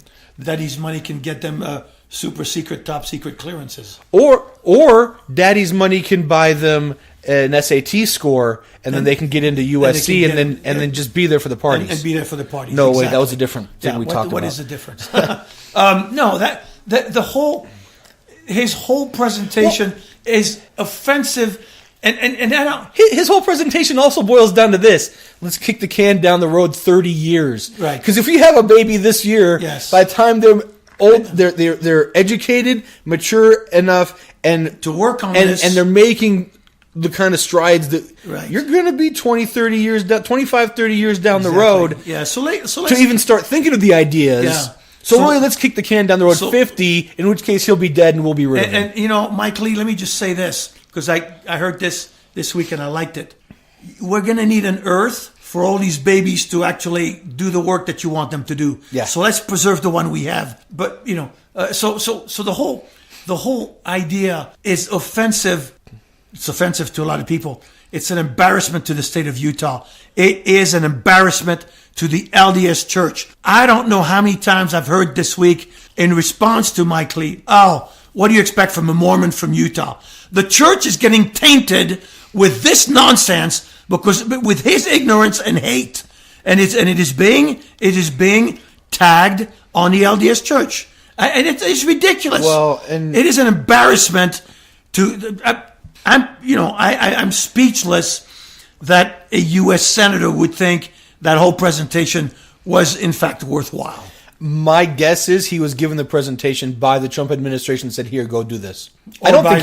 get them super secret, top secret clearances, or daddy's money can buy them an SAT score, and then they can get into USC and then just be there for the parties. And be there for the parties. No, exactly. wait, that was a different thing we talked about. What is the difference? No, his whole presentation is offensive, and I don't. His whole presentation also boils down to this: let's kick the can down the road 30 years. Right. Because if you have a baby this year, yes. by the time they're old, they're educated, mature enough, and to work on this, and they're making the kind of strides that you're going to be 25, 30 years down the road. Yeah. So let's to even start thinking of the ideas. Yeah. So really, let's kick the can down the road 50, in which case he'll be dead and we'll be rid of him. And Mike Lee, let me just say this, because I heard this week and I liked it. We're going to need an earth for all these babies to actually do the work that you want them to do. Yeah. So let's preserve the one we have. But, so the whole idea is offensive. It's offensive to a lot of people. It's an embarrassment to the state of Utah. It is an embarrassment to the LDS Church. I don't know how many times I've heard this week in response to Mike Lee, what do you expect from a Mormon from Utah? The church is getting tainted with this nonsense because with his ignorance and hate. And it is being tagged on the LDS Church. And it's ridiculous. Well, and it is an embarrassment to... I'm speechless that a U.S. senator would think that whole presentation was in fact worthwhile. My guess is he was given the presentation by the Trump administration and said, "Here, go do this." Or by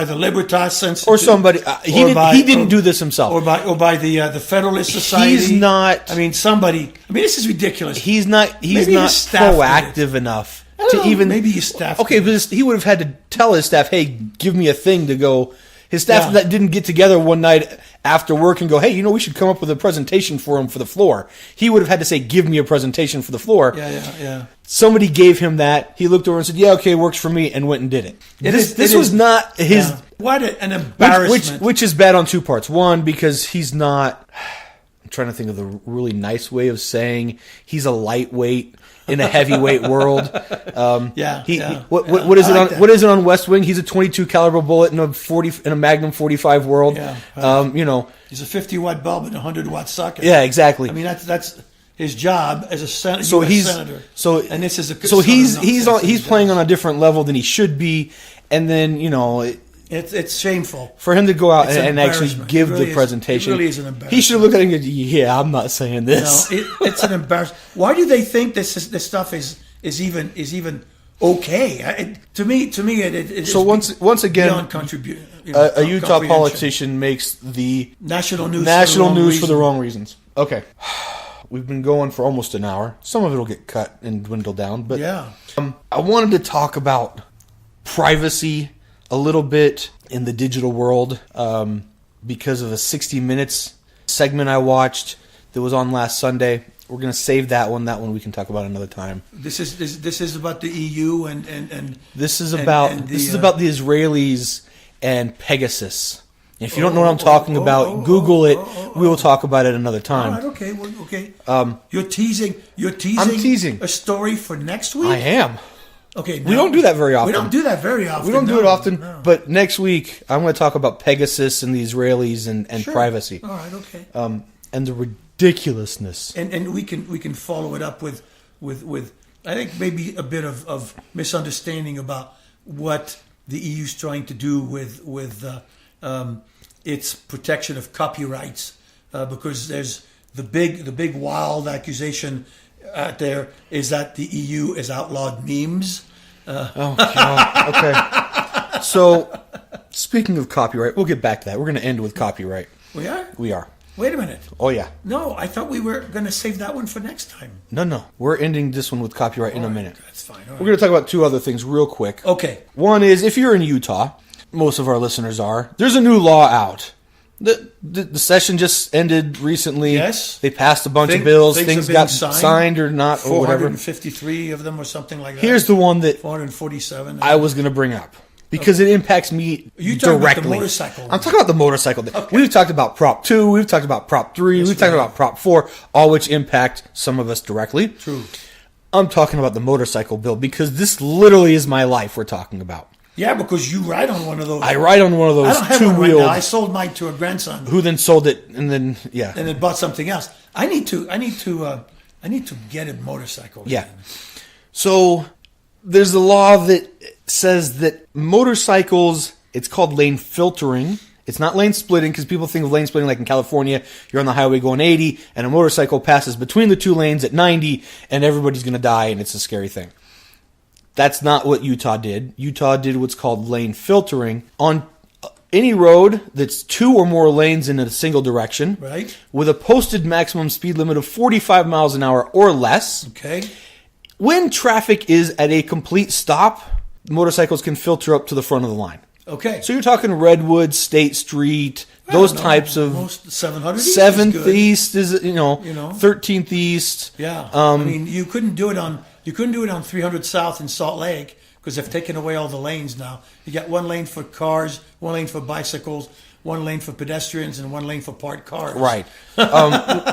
the Libertas or somebody. He didn't do this himself. Or by the Federalist Society. He's not. Somebody. This is ridiculous. He's not proactive enough. Maybe his staff. Okay, but he would have had to tell his staff, "Hey, give me a thing to go." His staff that didn't get together one night after work and go, "Hey, we should come up with a presentation for him for the floor." He would have had to say, "Give me a presentation for the floor." Yeah. Somebody gave him that. He looked over and said, "Yeah, okay, works for me," and went and did it. This was not his. Yeah. What an embarrassment! Which is bad on two parts. One, because he's not. I'm trying to think of the really nice way of saying he's a lightweight in a heavyweight world. What is it on? What is it on West Wing? He's a 22 caliber bullet in a Magnum 45 world. Yeah, he's a 50-watt bulb and a 100-watt socket. Yeah, exactly. That's his job as a senator. And this is he's playing on a different level than he should be, and then It's shameful for him to go out and actually give the presentation. It really is an embarrassment. He should look at it and go, "Yeah, I'm not saying this." No, it's an embarrassment. Why do they think this stuff is even okay? To me, it so once again, a Utah politician makes the national news for the wrong reasons. Okay, we've been going for almost an hour. Some of it will get cut and dwindle down, but I wanted to talk about privacy a little bit in the digital world because of a 60 Minutes segment I watched that was on last Sunday. We're going to save that one. That one we can talk about another time. This is about the EU and this is about the Israelis and Pegasus. If you don't know what I'm talking about, Google it. We will talk about it another time. All right, okay, well, okay. You're teasing. I'm teasing a story for next week. I am. Okay, we don't do that very often. We don't do that very often. We don't do it often. No. But next week, I'm going to talk about Pegasus and the Israelis and Sure. privacy. All right, okay. And the ridiculousness. And we can follow it up with I think maybe a bit of misunderstanding about what the EU's trying to do with its protection of copyrights, because there's the big wild accusation out there is that the EU has outlawed memes. Oh, God. Okay. So, speaking of copyright, we'll get back to that. We're going to end with copyright. We are? We are. Wait a minute. Oh, yeah. No, I thought we were going to save that one for next time. No. We're ending this one with copyright in a minute. That's fine. We're going to talk about two other things real quick. Okay. One is, if you're in Utah, most of our listeners are, there's a new law out. The session just ended recently. Yes. They passed a bunch of bills. Things Things got signed, signed or not, or whatever. 453 of them or something like that. Here's the one that 447. I was going to bring up. Because it impacts me You talking directly. about the motorcycle? I'm talking about the motorcycle. Okay. We've talked about Prop 2. We've talked about Prop 3. Yes, we've talked about Prop 4, all which impact some of us directly. True. I'm talking about the motorcycle bill because this literally is my life we're talking about. Yeah, because you ride on one of those. I ride on one of I those don't have one right two-wheeled. now. I sold mine to a grandson Who then sold it and then, yeah. and then bought something else. I need to get a motorcycle. Yeah. Again. So there's a law that says that motorcycles, it's called lane filtering. It's not lane splitting because people think of lane splitting like in California. You're on the highway going 80 and a motorcycle passes between the two lanes at 90 and everybody's going to die and it's a scary thing. That's not what Utah did. Utah did what's called lane filtering. On any road that's two or more lanes in a single direction, Right. with a posted maximum speed limit of 45 miles an hour or less, Okay. when traffic is at a complete stop, motorcycles can filter up to the front of the line. Okay. So you're talking Redwood, State Street, those types of... Most 700 East 7th is good. East is, 13th East. Yeah. I mean, you couldn't do it on 300 South in Salt Lake because they've taken away all the lanes now. You got one lane for cars, one lane for bicycles, one lane for pedestrians, and one lane for parked cars. Right.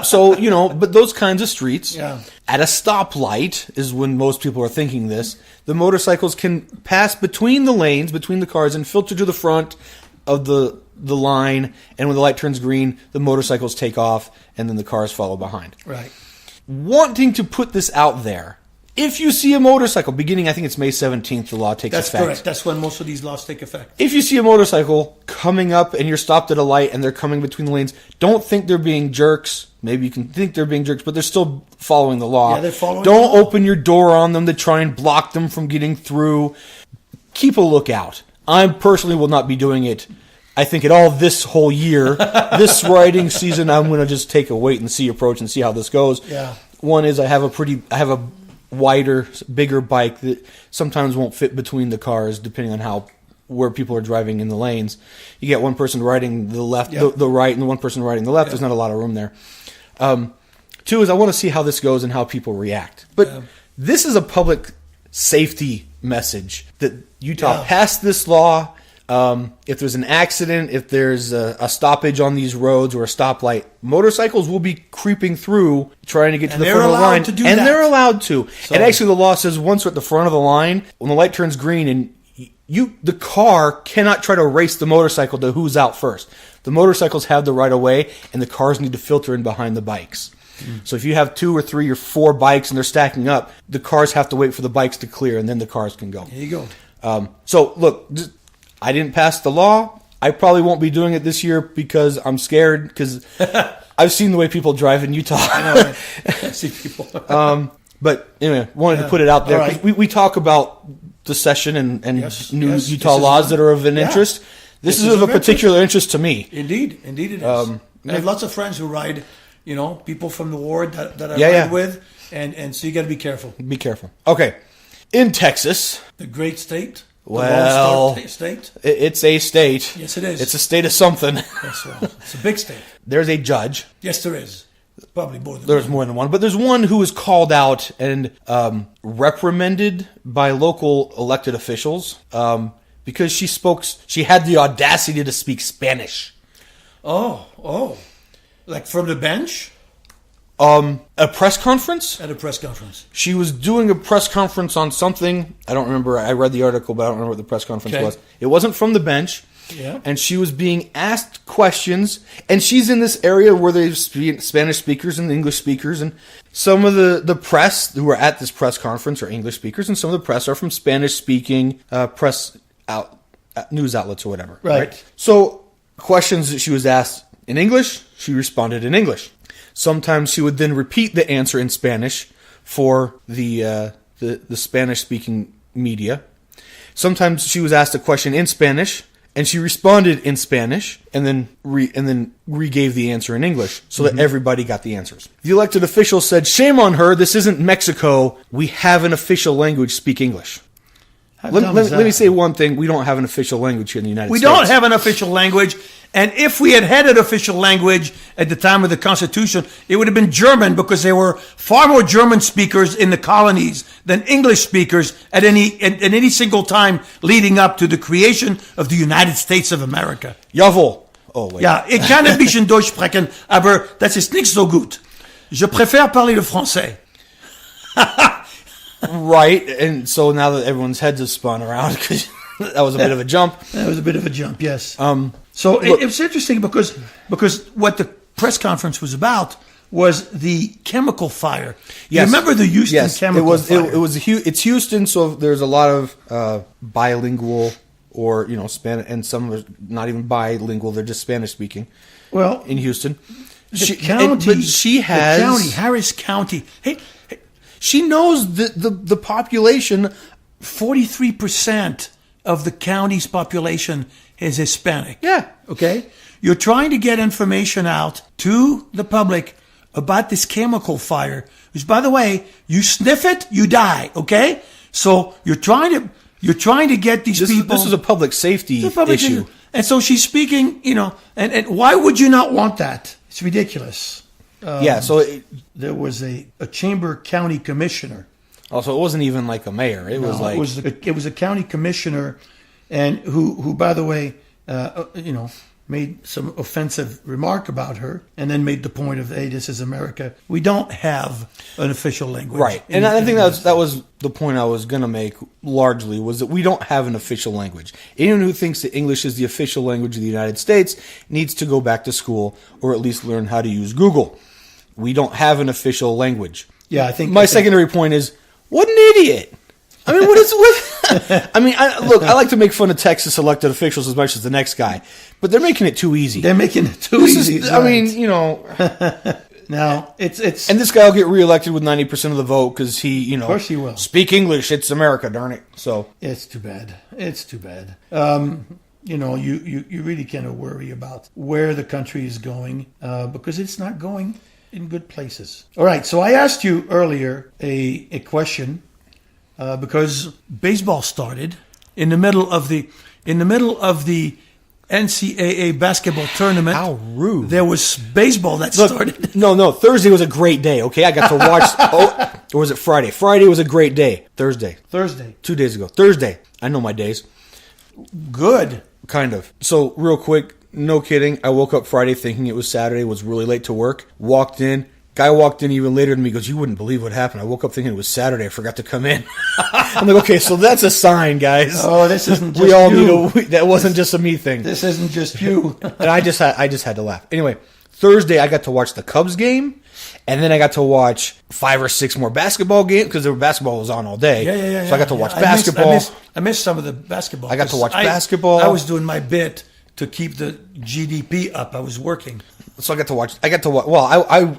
So, but those kinds of streets, Yeah. at a stoplight is when most people are thinking this, the motorcycles can pass between the lanes, between the cars, and filter to the front of the line, and when the light turns green, the motorcycles take off, and then the cars follow behind. Right. Wanting to put this out there, if you see a motorcycle, beginning, I think it's May 17th, the law takes That's effect. correct. That's when most of these laws take effect. If you see a motorcycle coming up and you're stopped at a light and they're coming between the lanes, don't think they're being jerks. Maybe you can think they're being jerks, but they're still following the law. Yeah, they're following Don't the law. open your door on them to try and block them from getting through. Keep a lookout. I personally will not be doing it. I think at all this whole year, this riding season, I'm going to just take a wait and see approach and see how this goes. Yeah. One is I have a wider, bigger bike that sometimes won't fit between the cars depending on where people are driving in the lanes. You get one person riding the left, Yeah. the right, and one person riding the left. There's not a lot of room there. Two is I want to see how this goes and how people react. But this is a public safety message that Utah passed this law. If there's an accident, if there's a stoppage on these roads or a stoplight, motorcycles will be creeping through trying to get to the front of the line. And they're allowed to. So, and actually the law says once we're at the front of the line, when the light turns green and the car cannot try to race the motorcycle to who's out first. The motorcycles have the right of way and the cars need to filter in behind the bikes. So if you have 2 or 3 or 4 bikes and they're stacking up, the cars have to wait for the bikes to clear and then the cars can go. There you go. So look, I didn't pass the law. I probably won't be doing it this year because I'm scared because I've seen the way people drive in Utah. I know, right? I see people. But anyway, wanted to put it out there because we talk about the session and new Utah laws that are of an interest. This is of a particular interest to me. Indeed it is. I have lots of friends who ride, people from the ward that I ride with, and so you got to be careful. Be careful. Okay, in Texas, the great state. Well, state. It's a state. Yes, it is. It's a state of something. Yes, well, it's a big state. There's a judge. Yes, there is. Probably more than There's one. more than one, but there's one who is called out and reprimanded by local elected officials because she had the audacity to speak Spanish. Oh. Like from the bench? A press conference? At a press conference. She was doing a press conference on something. I don't remember. I read the article, but I don't remember what the press conference was. It wasn't from the bench. Yeah. And she was being asked questions. And she's in this area where there's Spanish speakers and English speakers. And some of the press who are at this press conference are English speakers. And some of the press are from Spanish-speaking news outlets or whatever. Right. So questions that she was asked in English, she responded in English. Sometimes she would then repeat the answer in Spanish for the Spanish-speaking media. Sometimes she was asked a question in Spanish, and she responded in Spanish, and then re-gave the answer in English, so that everybody got the answers. The elected official said, "Shame on her, this isn't Mexico. We have an official language, speak English." Let me say one thing. We don't have an official language here in the United States. We don't have an official language. And if we had an official language at the time of the Constitution, it would have been German, because there were far more German speakers in the colonies than English speakers at any single time leading up to the creation of the United States of America. Jawohl. Oh, wait. Ja, ich kann ein bisschen Deutsch sprechen, aber das ist nicht so gut. Je préfère parler le français. Right, and so now that everyone's heads have spun around, because that was a bit of a jump. That was a bit of a jump, yes. So it was interesting because what the press conference was about was the chemical fire. You remember the Houston chemical fire? It's Houston, so there's a lot of bilingual or Spanish, and some are not even bilingual; they're just Spanish speaking. Well, in Houston, Harris County. Hey, she knows the population. 43% of the county's population is Hispanic. Yeah. Okay? You're trying to get information out to the public about this chemical fire, which, by the way, you sniff it, you die. Okay? So you're trying to get these people. This is a public safety issue. And so she's speaking, and why would you not want that? It's ridiculous. So there was a chamber county commissioner. Also, it wasn't even like a mayor. It was a county commissioner, and who by the way, made some offensive remark about her, and then made the point of, hey, this is America. We don't have an official language. Right. And I think that was the point I was going to make largely, was that we don't have an official language. Anyone who thinks that English is the official language of the United States needs to go back to school, or at least learn how to use Google. We don't have an official language. Yeah, I think... My secondary point is, what an idiot. I mean, I like to make fun of Texas elected officials as much as the next guy, but they're making it too easy. They're making it too easy. Now, it's... And this guy will get reelected with 90% of the vote because he, Of course he will. Speak English, it's America, darn it. So... It's too bad. You really cannot worry about where the country is going because it's not going in good places. All right, so I asked you earlier a question because baseball started in the middle of the NCAA basketball tournament. How rude! There was baseball that started. No. Thursday was a great day. Okay, I got to watch. Or was it Friday? Friday was a great day. Thursday. 2 days ago. Thursday. I know my days. Good. Kind of. So real quick. No kidding. I woke up Friday thinking it was Saturday, was really late to work. Guy walked in even later than me, goes, "You wouldn't believe what happened. I woke up thinking it was Saturday. I forgot to come in." I'm like, okay, so that's a sign, guys. Oh, this isn't just we all you. That wasn't just a me thing. This isn't just you. And I just had to laugh. Anyway, Thursday I got to watch the Cubs game, and then I got to watch 5 or 6 more basketball games because the basketball was on all day. Yeah. So I got to watch basketball. I missed some of the basketball. I got to watch basketball. I was doing my bit to keep the GDP up. I was working. So I got to watch. Well,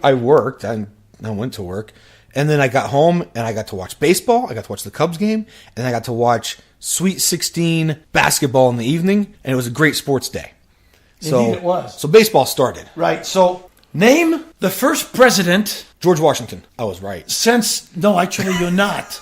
I worked. I went to work, and then I got home and I got to watch baseball. I got to watch the Cubs game, and I got to watch Sweet 16 basketball in the evening, and it was a great sports day. Indeed, it was. So baseball started. Right. So name the first president. George Washington. I was right. No, actually, you're not.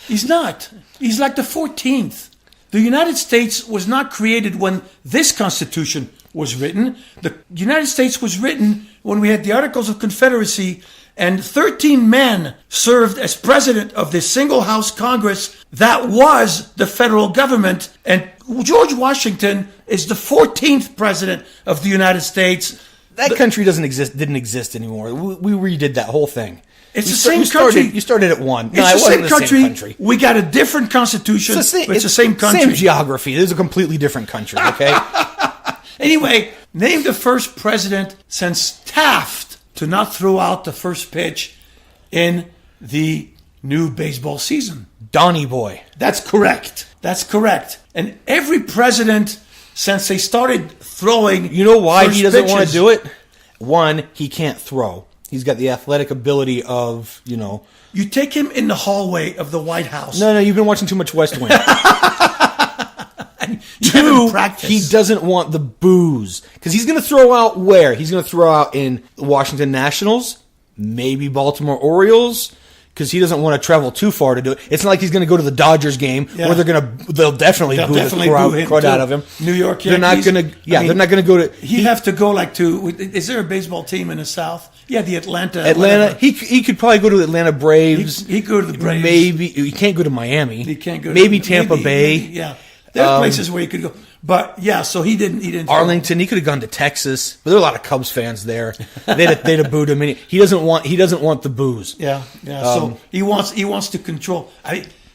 He's not. He's like the 14th. The United States was not created when this Constitution was written. The United States was written when we had the Articles of Confederacy And 13 men served as president of this single house Congress that was the federal government. And George Washington is the 14th president of the United States. That country didn't exist anymore. We redid that whole thing. It's the same country. You started at one. No, it's the same country. We got a different constitution. It's the same country. Same geography. It is a completely different country, okay? Anyway, name the first president since Taft to not throw out the first pitch in the new baseball season. Donnie Boy. That's correct. That's correct. And every president since they started throwing, you know why he doesn't want to do it? One, he can't throw. He's got the athletic ability of, You take him in the hallway of the White House. No, you've been watching too much West Wing. Two, he doesn't want the booze. Because he's going to throw out where? He's going to throw out in the Washington Nationals, maybe Baltimore Orioles, because he doesn't want to travel too far to do it. It's not like he's going to go to the Dodgers game where they'll definitely boo the crowd out of him. New York Yankees. They're not going to. Yeah, they're not going to go to. He'd have to go to. Is there a baseball team in the South? Yeah, the Atlanta. He could probably go to the Atlanta Braves. He could go to the Braves. Maybe he can't go to Miami. He can't go. Maybe Tampa Bay. Yeah, there are places where he could go. But yeah, so he didn't. Arlington. He could have gone to Texas, but there are a lot of Cubs fans there. They'd have booed him. He doesn't want the booze. Yeah. So he wants to control.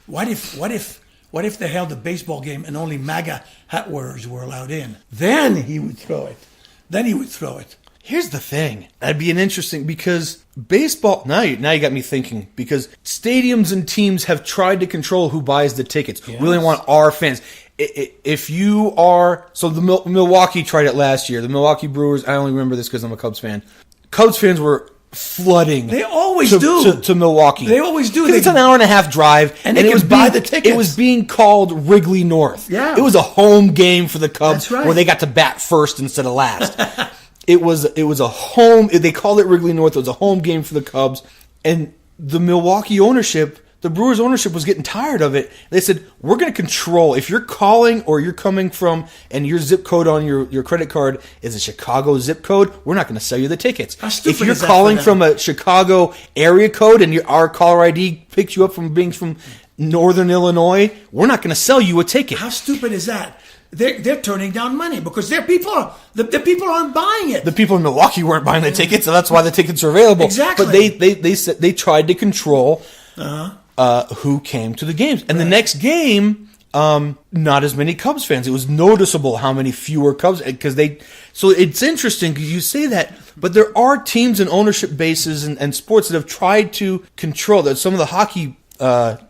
What if they held a baseball game and only MAGA hat wearers were allowed in? Then he would throw it. Here's the thing. That'd be an interesting, because baseball, now you got me thinking, because stadiums and teams have tried to control who buys the tickets. Yes. We only want our fans. If you are, so the Milwaukee tried it last year. The Milwaukee Brewers, I only remember this because I'm a Cubs fan. Cubs fans were flooding. They always do. To Milwaukee. They always do. It's an hour and a half drive. And it was buy the tickets. It was being called Wrigley North. Yeah. It was a home game for the Cubs. That's right. Where they got to bat first instead of last. It was a home, they called it Wrigley North. It was a home game for the Cubs. And the Milwaukee ownership, the Brewers ownership was getting tired of it. They said, we're going to control, if you're calling or you're coming from, and your zip code on your credit card is a Chicago zip code, we're not going to sell you the tickets. If you're calling from a Chicago area code and our caller ID picks you up from being from Northern Illinois, we're not going to sell you a ticket. How stupid is that? They're turning down money because the people aren't buying it. The people in Milwaukee weren't buying the tickets, so that's why the tickets are available. Exactly. But they said they tried to control who came to the games. And the next game, not as many Cubs fans. It was noticeable how many fewer Cubs, because so it's interesting because you say that, but there are teams and ownership bases and sports that have tried to control that. Some of the hockey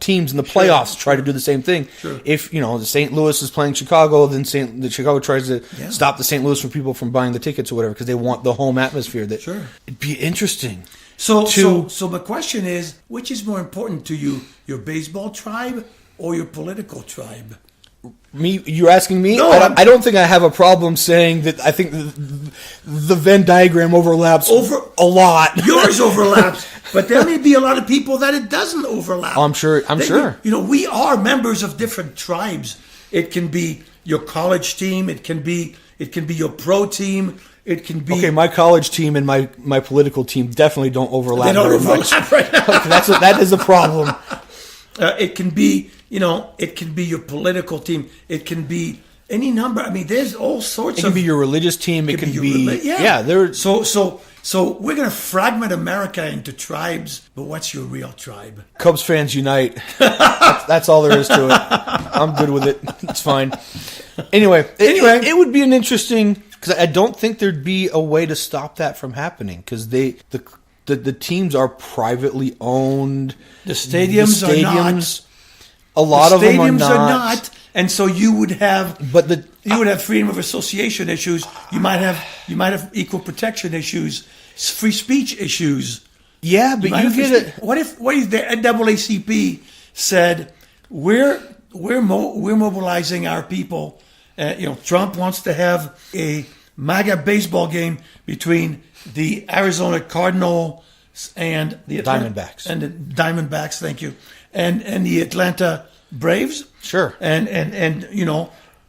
teams in the playoffs try to do the same thing. Sure. If the St. Louis is playing Chicago, then the Chicago tries to stop the St. Louis from people from buying the tickets or whatever because they want the home atmosphere. It'd be interesting. So my question is, which is more important to you, your baseball tribe or your political tribe? You're asking me? No, I don't think I have a problem saying that. I think the Venn diagram overlaps a lot. Yours overlaps, but there may be a lot of people that it doesn't overlap. I'm sure. We are members of different tribes. It can be your college team. It can be your pro team. It can be my college team and my political team definitely don't overlap. They don't overlap much. Right now. That is a problem. It can be, it can be your political team. It can be any number. I mean, there's all sorts of. It can be your religious team. It can be. So we're going to fragment America into tribes. But what's your real tribe? Cubs fans unite. That's all there is to it. I'm good with it. It's fine. Anyway, it would be an interesting, because I don't think there'd be a way to stop that from happening, because the teams are privately owned. The stadiums are not. A lot of them are not. And so you would have, you would have freedom of association issues. You might have equal protection issues, free speech issues. Yeah, but you get it. What if the NAACP said we're mobilizing our people? Trump wants to have a MAGA baseball game between the Arizona Cardinals and the Diamondbacks. And the Diamondbacks, thank you. And the Atlanta Braves. Sure. And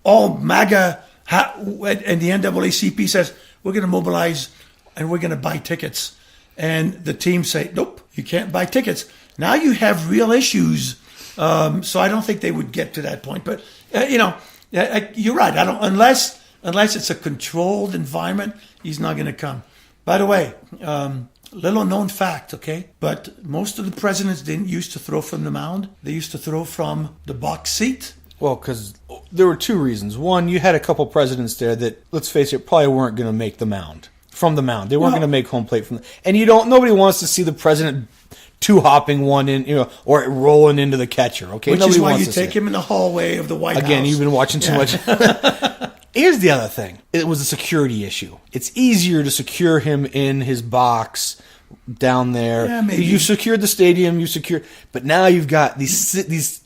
all MAGA and the NAACP says we're going to mobilize and we're going to buy tickets. and the team say, nope, you can't buy tickets. Now you have real issues. So I don't think they would get to that point. But, you're right. I don't unless it's a controlled environment, he's not going to come. By the way, little known fact, okay? But most of the presidents didn't used to throw from the mound. They used to throw from the box seat. Well, because there were two reasons. One, you had a couple presidents there that, let's face it, probably weren't going to make the mound. From the mound. They weren't going to make home plate from the... And nobody wants to see the president two-hopping one in, or rolling into the catcher, okay? Which Nobody is why wants you to take see him in the hallway of the White House. Again, you've been watching too much. Here's the other thing. It was a security issue. It's easier to secure him in his box down there. Yeah, maybe. You secured the stadium, but now you've got these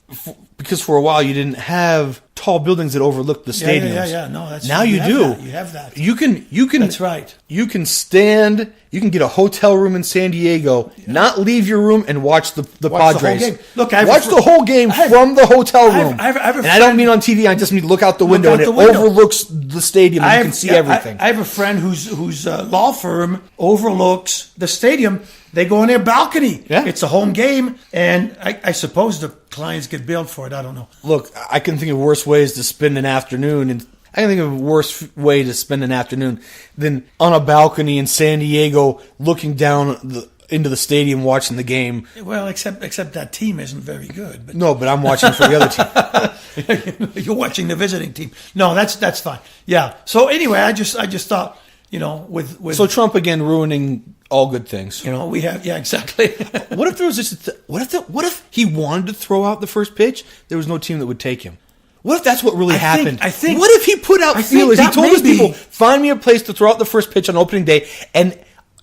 because for a while you didn't have tall buildings that overlooked the stadiums. Yeah. No, that's now you do. You have that. You can. That's right. You can stand. You can get a hotel room in San Diego, not leave your room, and watch the Padres. The whole game. Look, watch the whole game from the hotel room. I don't mean on TV. I just mean look out the window, and it overlooks the stadium, and you can see everything. I have a friend whose law firm overlooks the stadium. They go on their balcony. Yeah. It's a home game, and I suppose the clients get billed for it. I don't know. Look, I can think of worse ways to spend an afternoon, and I can think of a worse way to spend an afternoon than on a balcony in San Diego, looking down into the stadium, watching the game. Well, except that team isn't very good. But. No, but I'm watching for the other team. You're watching the visiting team. No, that's fine. Yeah. So anyway, I just thought, with so Trump again ruining all good things. We have exactly. What if there was just what if he wanted to throw out the first pitch? There was no team that would take him. What if that's what really happened? I think. What if he put out feelers? He told his people, "Find me a place to throw out the first pitch on opening day," and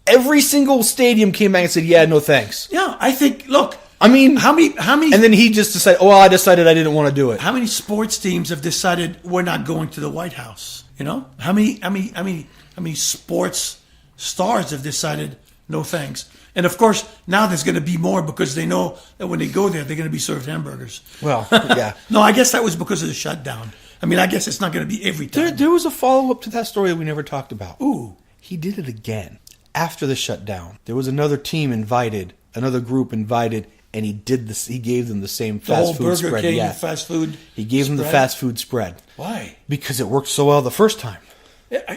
every single stadium came back and said, "Yeah, no thanks." Yeah, I think. Look, I mean, how many? And then he just decided, "Oh, I decided I didn't want to do it." How many sports teams have decided we're not going to the White House? How many sports stars have decided no thanks? And of course, now there's going to be more because they know that when they go there, they're going to be served hamburgers. Well, yeah. No, I guess that was because of the shutdown. I mean, I guess it's not going to be every time. There was a follow-up to that story that we never talked about. Ooh. He did it again. After the shutdown, there was another team invited, another group invited, and he did this. He gave them the same fast food spread. Burger King fast food. He gave them the fast food spread. Why? Because it worked so well the first time.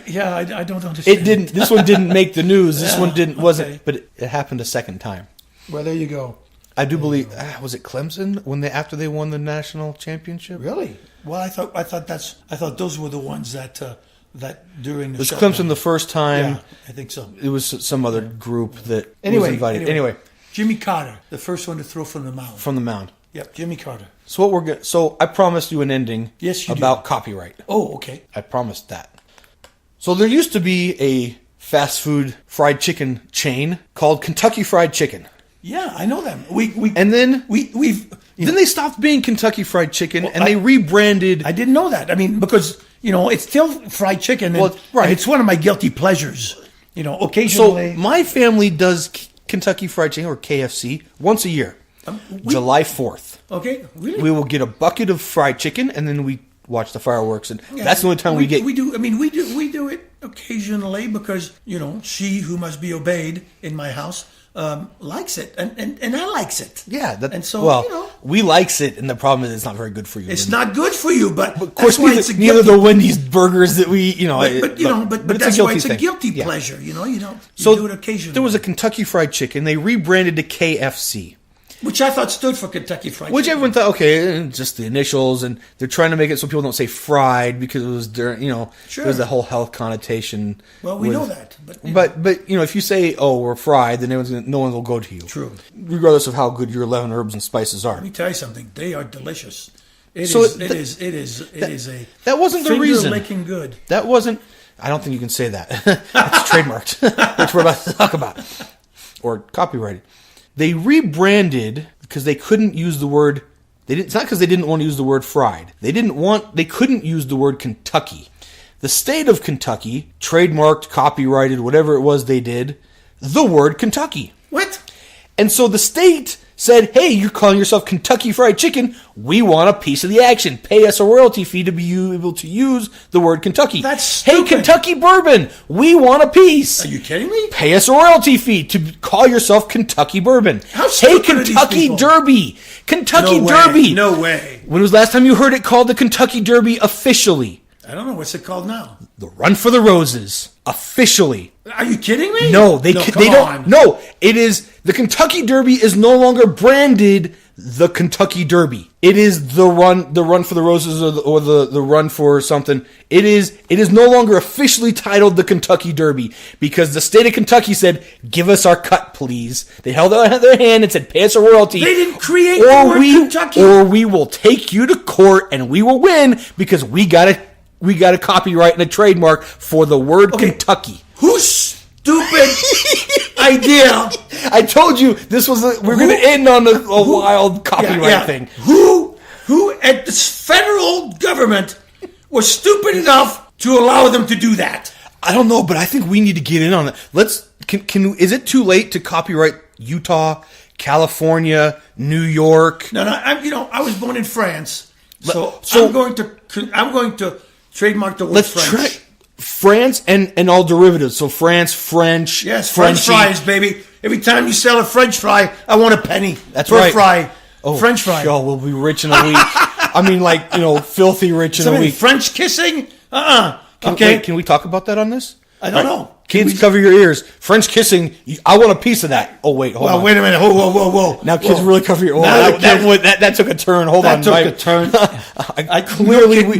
Yeah, I don't understand. It didn't. This one didn't make the news. This one didn't. Wasn't. Okay. But it happened a second time. Well, there you go. I do believe. Was it Clemson after they won the national championship? Really? Well, I thought those were the ones that during the. It was Clemson the first time. Yeah, I think so. It was some other group that was invited. Anyway, Jimmy Carter, the first one to throw from the mound. From the mound. Yep, Jimmy Carter. So I promised you an ending. Yes, you about copyright. Oh, okay. I promised that. So there used to be a fast food fried chicken chain called Kentucky Fried Chicken. Yeah, I know them. Then they stopped being Kentucky Fried Chicken they rebranded. I didn't know that. I mean, because it's still fried chicken. And, right. And it's one of my guilty pleasures. Occasionally. So my family does Kentucky Fried Chicken or KFC once a year, July 4th. Okay, really? We will get a bucket of fried chicken and then we watch the fireworks, and that's the only time we get. We do. I mean, we do it occasionally because she who must be obeyed in my house likes it, and I likes it. Yeah, and so we likes it, and the problem is it's not very good for you. It's not good for you, but of course, neither the Wendy's burgers that we but that's why it's a guilty pleasure. You do it occasionally. There was a Kentucky Fried Chicken. They rebranded to KFC. Which I thought stood for Kentucky Fried Chicken. Which everyone thought, okay, just the initials, and they're trying to make it so people don't say fried because it was during, sure. There's the whole health connotation. Well, we know that, but if you say, oh, we're fried, then no one will go to you. True. Regardless of how good your 11 herbs and spices are. Let me tell you something; they are delicious. It is a that wasn't the reason. Licking good. That wasn't. I don't think you can say that. It's trademarked, which we're about to talk about, or copyrighted. They rebranded because they couldn't use the word. It's not because they didn't want to use the word fried. They couldn't use the word Kentucky. The state of Kentucky trademarked, copyrighted, whatever it was they did, the word Kentucky. What? And so the state said, hey, you're calling yourself Kentucky Fried Chicken. We want a piece of the action. Pay us a royalty fee to be able to use the word Kentucky. That's stupid. Hey, Kentucky Bourbon, we want a piece. Are you kidding me? Pay us a royalty fee to call yourself Kentucky Bourbon. How Hey, stupid are these Kentucky people? Derby. Kentucky No way. Derby. No way. When was the last time you heard it called the Kentucky Derby officially? I don't know. What's it called now? The Run for the Roses. Officially. Are you kidding me? No, they come don't. on. No, it is the Kentucky Derby is no longer branded the Kentucky Derby. It is the run for the Roses, or the run for something. It is no longer officially titled the Kentucky Derby because the state of Kentucky said, "Give us our cut, please." They held out their hand and said, "Pay us a royalty." They didn't create the word Kentucky. Or we will take you to court and we will win because we got a copyright and a trademark for the word Kentucky. Whose stupid idea? I told you this was we're going to end on a wild copyright thing. Who at the federal government was stupid enough to allow them to do that? I don't know, but I think we need to get in on it. Is it too late to copyright Utah, California, New York? No. I was born in France, so I'm going to trademark the word French. France and all derivatives. So France, French, Yes, Frenchy. French fries, baby. Every time you sell a French fry, I want a penny. That's per right. Fry. Oh, French fry. Oh, we'll be rich in a week. I mean, filthy rich in a week. French kissing? Okay. Wait, can we talk about that on this? I don't know. Kids, cover your ears. French kissing. I want a piece of that. Oh wait, hold on. Wait a minute. Whoa. Now, kids, really cover your. That took a turn. Hold on. That took a turn.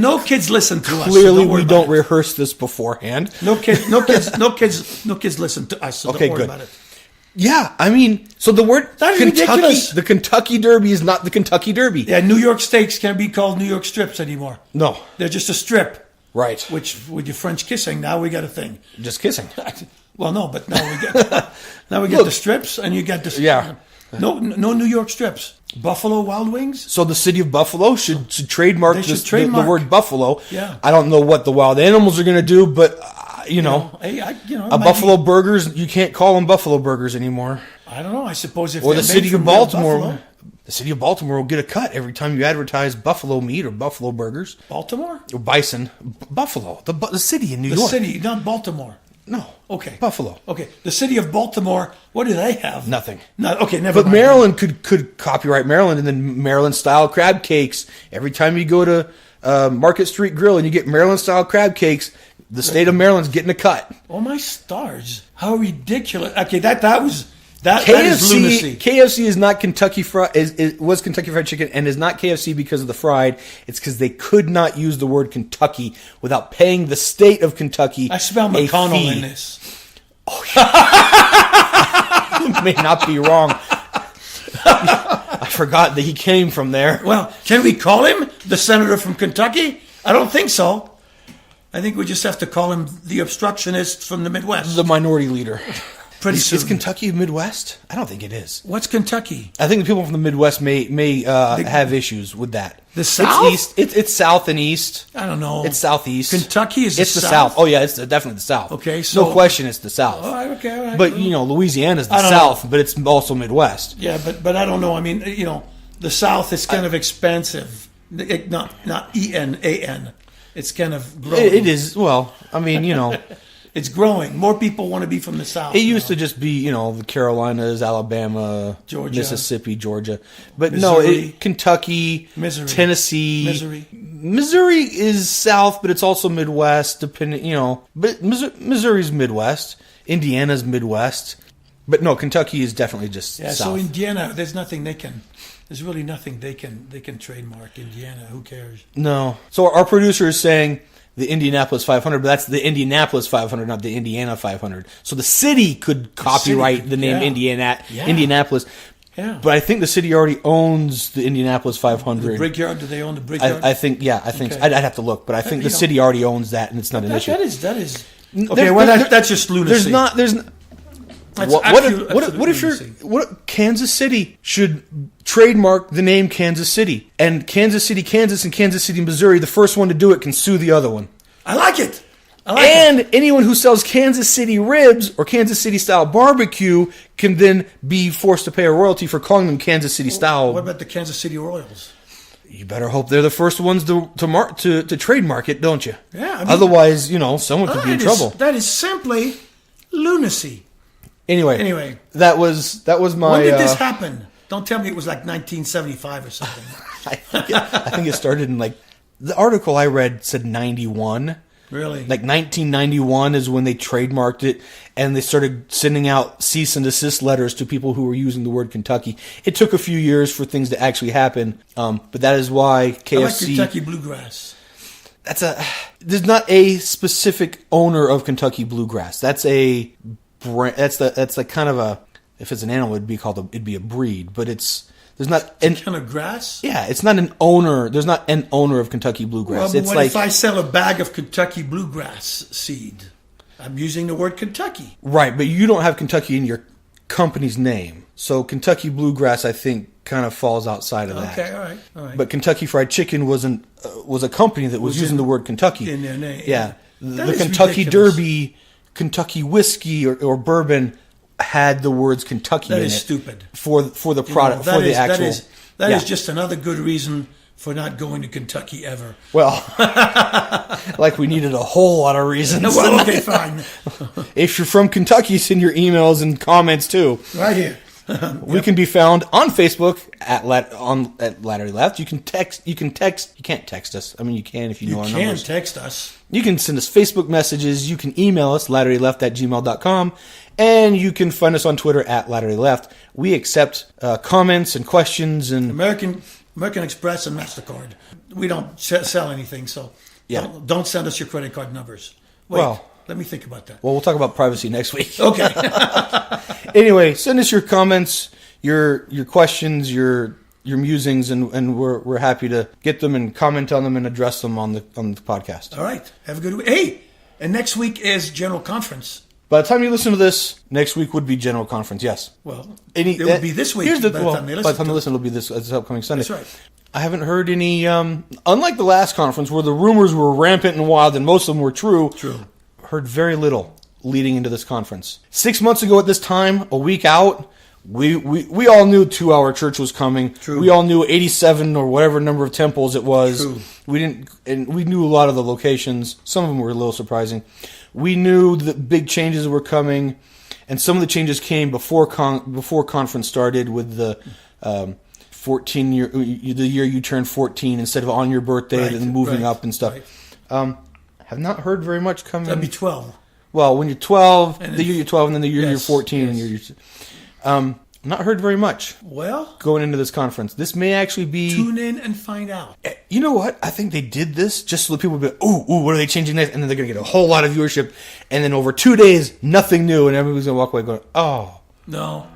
No kids listen to us. Clearly, we don't rehearse this beforehand. No kids listen to us. So Okay, don't worry good. about it. Yeah, I mean, so the word That's Kentucky, ridiculous. the Kentucky Derby is not the Kentucky Derby. Yeah, New York steaks can't be called New York strips anymore. No, They're just a strip. right. Which, with your French kissing, now we got a thing. Just kissing. Well, no, but now we get the strips, and you got the Yeah. No New York strips. Buffalo Wild Wings. So the city of Buffalo should trademark, They should the trademark. word Buffalo. Yeah. I don't know what the wild animals are going to do, but Hey, Buffalo burgers, you can't call them Buffalo burgers anymore. I don't know. I suppose if Or they're the made city from of real Baltimore. Buffalo. The city of Baltimore will get a cut every time you advertise buffalo meat or buffalo burgers Baltimore. or bison. Buffalo, the city in New The York. city, not Baltimore. No. Okay. Buffalo. Okay. The city of Baltimore. What do they have? Nothing. No. Okay. Never But mind. Maryland could copyright Maryland, and then Maryland style crab cakes. Every time you go to Market Street Grill and you get Maryland style crab cakes, the state of Maryland's getting a cut. Oh my stars! How ridiculous. Okay, that is lunacy. KFC is not Kentucky Fried. Was Kentucky Fried Chicken and is not KFC because of the fried. It's because they could not use the word Kentucky without paying the state of Kentucky. I smell a McConnell fee. in this. You may not be wrong. I forgot that he came from there. Well, can we call him the senator from Kentucky? I don't think so. I think we just have to call him the obstructionist from the Midwest. The minority leader. Pretty Is soon. Kentucky Midwest? I don't think it is. What's Kentucky? I think the people from the Midwest may have issues with that. The South? It's east. It's south and east. I don't know. It's southeast. Kentucky is It's the the South? South. Oh yeah, it's definitely the South. Okay, so- no question, it's the South. All right, okay, all right. But Louisiana's the I don't South, know. but it's also Midwest. Yeah, but I don't know. I mean, the South is kind of expansive. Not ENAN. It's kind of growing. It is. Well, I mean, It's growing. More people want to be from the South. it used to just be the Carolinas, Alabama, Georgia. Mississippi, Georgia. But Missouri. Kentucky, Missouri. Tennessee, Missouri is South, but it's also Midwest. Depending, but Missouri's Midwest. Indiana's Midwest. But no, Kentucky is definitely just Yeah, South. so Indiana, there's really nothing they can trademark. Indiana, who cares? No. So our producer is saying the Indianapolis 500, but that's the Indianapolis 500, not the Indiana 500. So the city could copyright the name Indianapolis. Yeah. But I think the city already owns the Indianapolis 500. The Brickyard, do they own the Brickyard? I think Okay. I'd have to look, but I think the city already owns that, and it's not an issue. That is. Okay, that's just lunacy. What Kansas City should trademark the name Kansas City, and Kansas City, Kansas, and Kansas City, Missouri, the first one to do it can sue the other one. I like it. And anyone who sells Kansas City ribs or Kansas City style barbecue can then be forced to pay a royalty for calling them Kansas City style. What about the Kansas City Royals? You better hope they're the first ones to trademark it, don't you? Yeah. I mean, otherwise, someone could be in trouble. That is simply lunacy. Anyway, that was my. When did this happen? Don't tell me it was like 1975 or something. I think it started in the article I read said 91. Really? Like 1991 is when they trademarked it, and they started sending out cease and desist letters to people who were using the word Kentucky. It took a few years for things to actually happen, but that is why KFC. I like Kentucky Bluegrass. There's not a specific owner of Kentucky Bluegrass. That's a brand. That's like kind of a. If it's an animal, it'd be a breed, but there's not kind of grass. Yeah, it's not an owner. There's not an owner of Kentucky Bluegrass. Well, but what if I sell a bag of Kentucky Bluegrass seed? I'm using the word Kentucky. Right, but you don't have Kentucky in your company's name. So Kentucky Bluegrass, I think, kind of falls outside of that. Okay, all right. But Kentucky Fried Chicken was a company that was using the word Kentucky in their name. Yeah, the Kentucky ridiculous. Derby, Kentucky whiskey or bourbon had the words Kentucky in it. That is stupid. For the product, for the actual. That is just another good reason for not going to Kentucky ever. Well, like we needed a whole lot of reasons. Well, okay, fine. If you're from Kentucky, send your emails and comments too. Right here. We can be found on Facebook at Latterly Left. You can text. You can't text us. I mean, you can if you know our numbers. You can text us. You can send us Facebook messages. You can email us, latterlyleft@gmail.com. And you can find us on Twitter at @LatterlyLeft. We accept comments and questions and American Express and MasterCard. We don't sell anything, so don't send us your credit card numbers. Wait, let me think about that. Well, we'll talk about privacy next week. Okay. Anyway, send us your comments, your questions, your musings, and we're happy to get them and comment on them and address them on the podcast. All right. Have a good week. Hey, and next week is General Conference. By the time you listen to this, next week would be General Conference, yes. Well, it would be this week. By the time they listen, it'll be this upcoming Sunday. That's right. I haven't heard any, unlike the last conference where the rumors were rampant and wild and most of them were true. Heard very little leading into this conference. 6 months ago at this time, a week out, we all knew 2 Hour Church was coming. True. We all knew 87 or whatever number of temples it was. True. We knew a lot of the locations. Some of them were a little surprising. We knew that big changes were coming, and some of the changes came before conference started with the 14 year, the year you turn 14 instead of on your birthday and moving up and stuff. Right. Have not heard very much coming. That'd be 12. Well, when you're 12, the year you're 12, and then the year you're 14, and you're not heard very much. Well, going into this conference, this may actually be. Tune in and find out. You know what? I think they did this just so that people would be, ooh, what are they changing next? And then they're going to get a whole lot of viewership, and then over 2 days, nothing new, and everybody's going to walk away going, oh. No,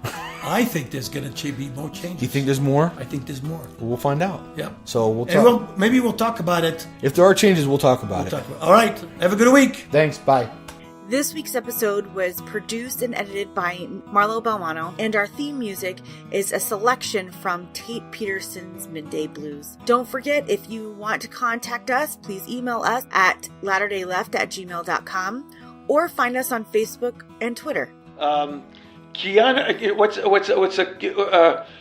I think there's going to be more changes. You think there's more? I think there's more. We'll find out. Yep. So we'll talk. Maybe we'll talk about it. If there are changes, we'll talk about it. All right. Have a good week. Thanks. Bye. This week's episode was produced and edited by Marlo Balmanno, and our theme music is a selection from Tate Peterson's Midday Blues. Don't forget, if you want to contact us, please email us at latterdayleft@gmail.com or find us on Facebook and Twitter. Kiana, what's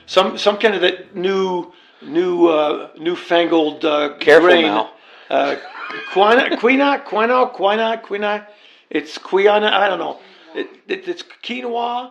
some kind of that newfangled Careful grain? now. Quina. It's Quiana. I don't know. It's quinoa.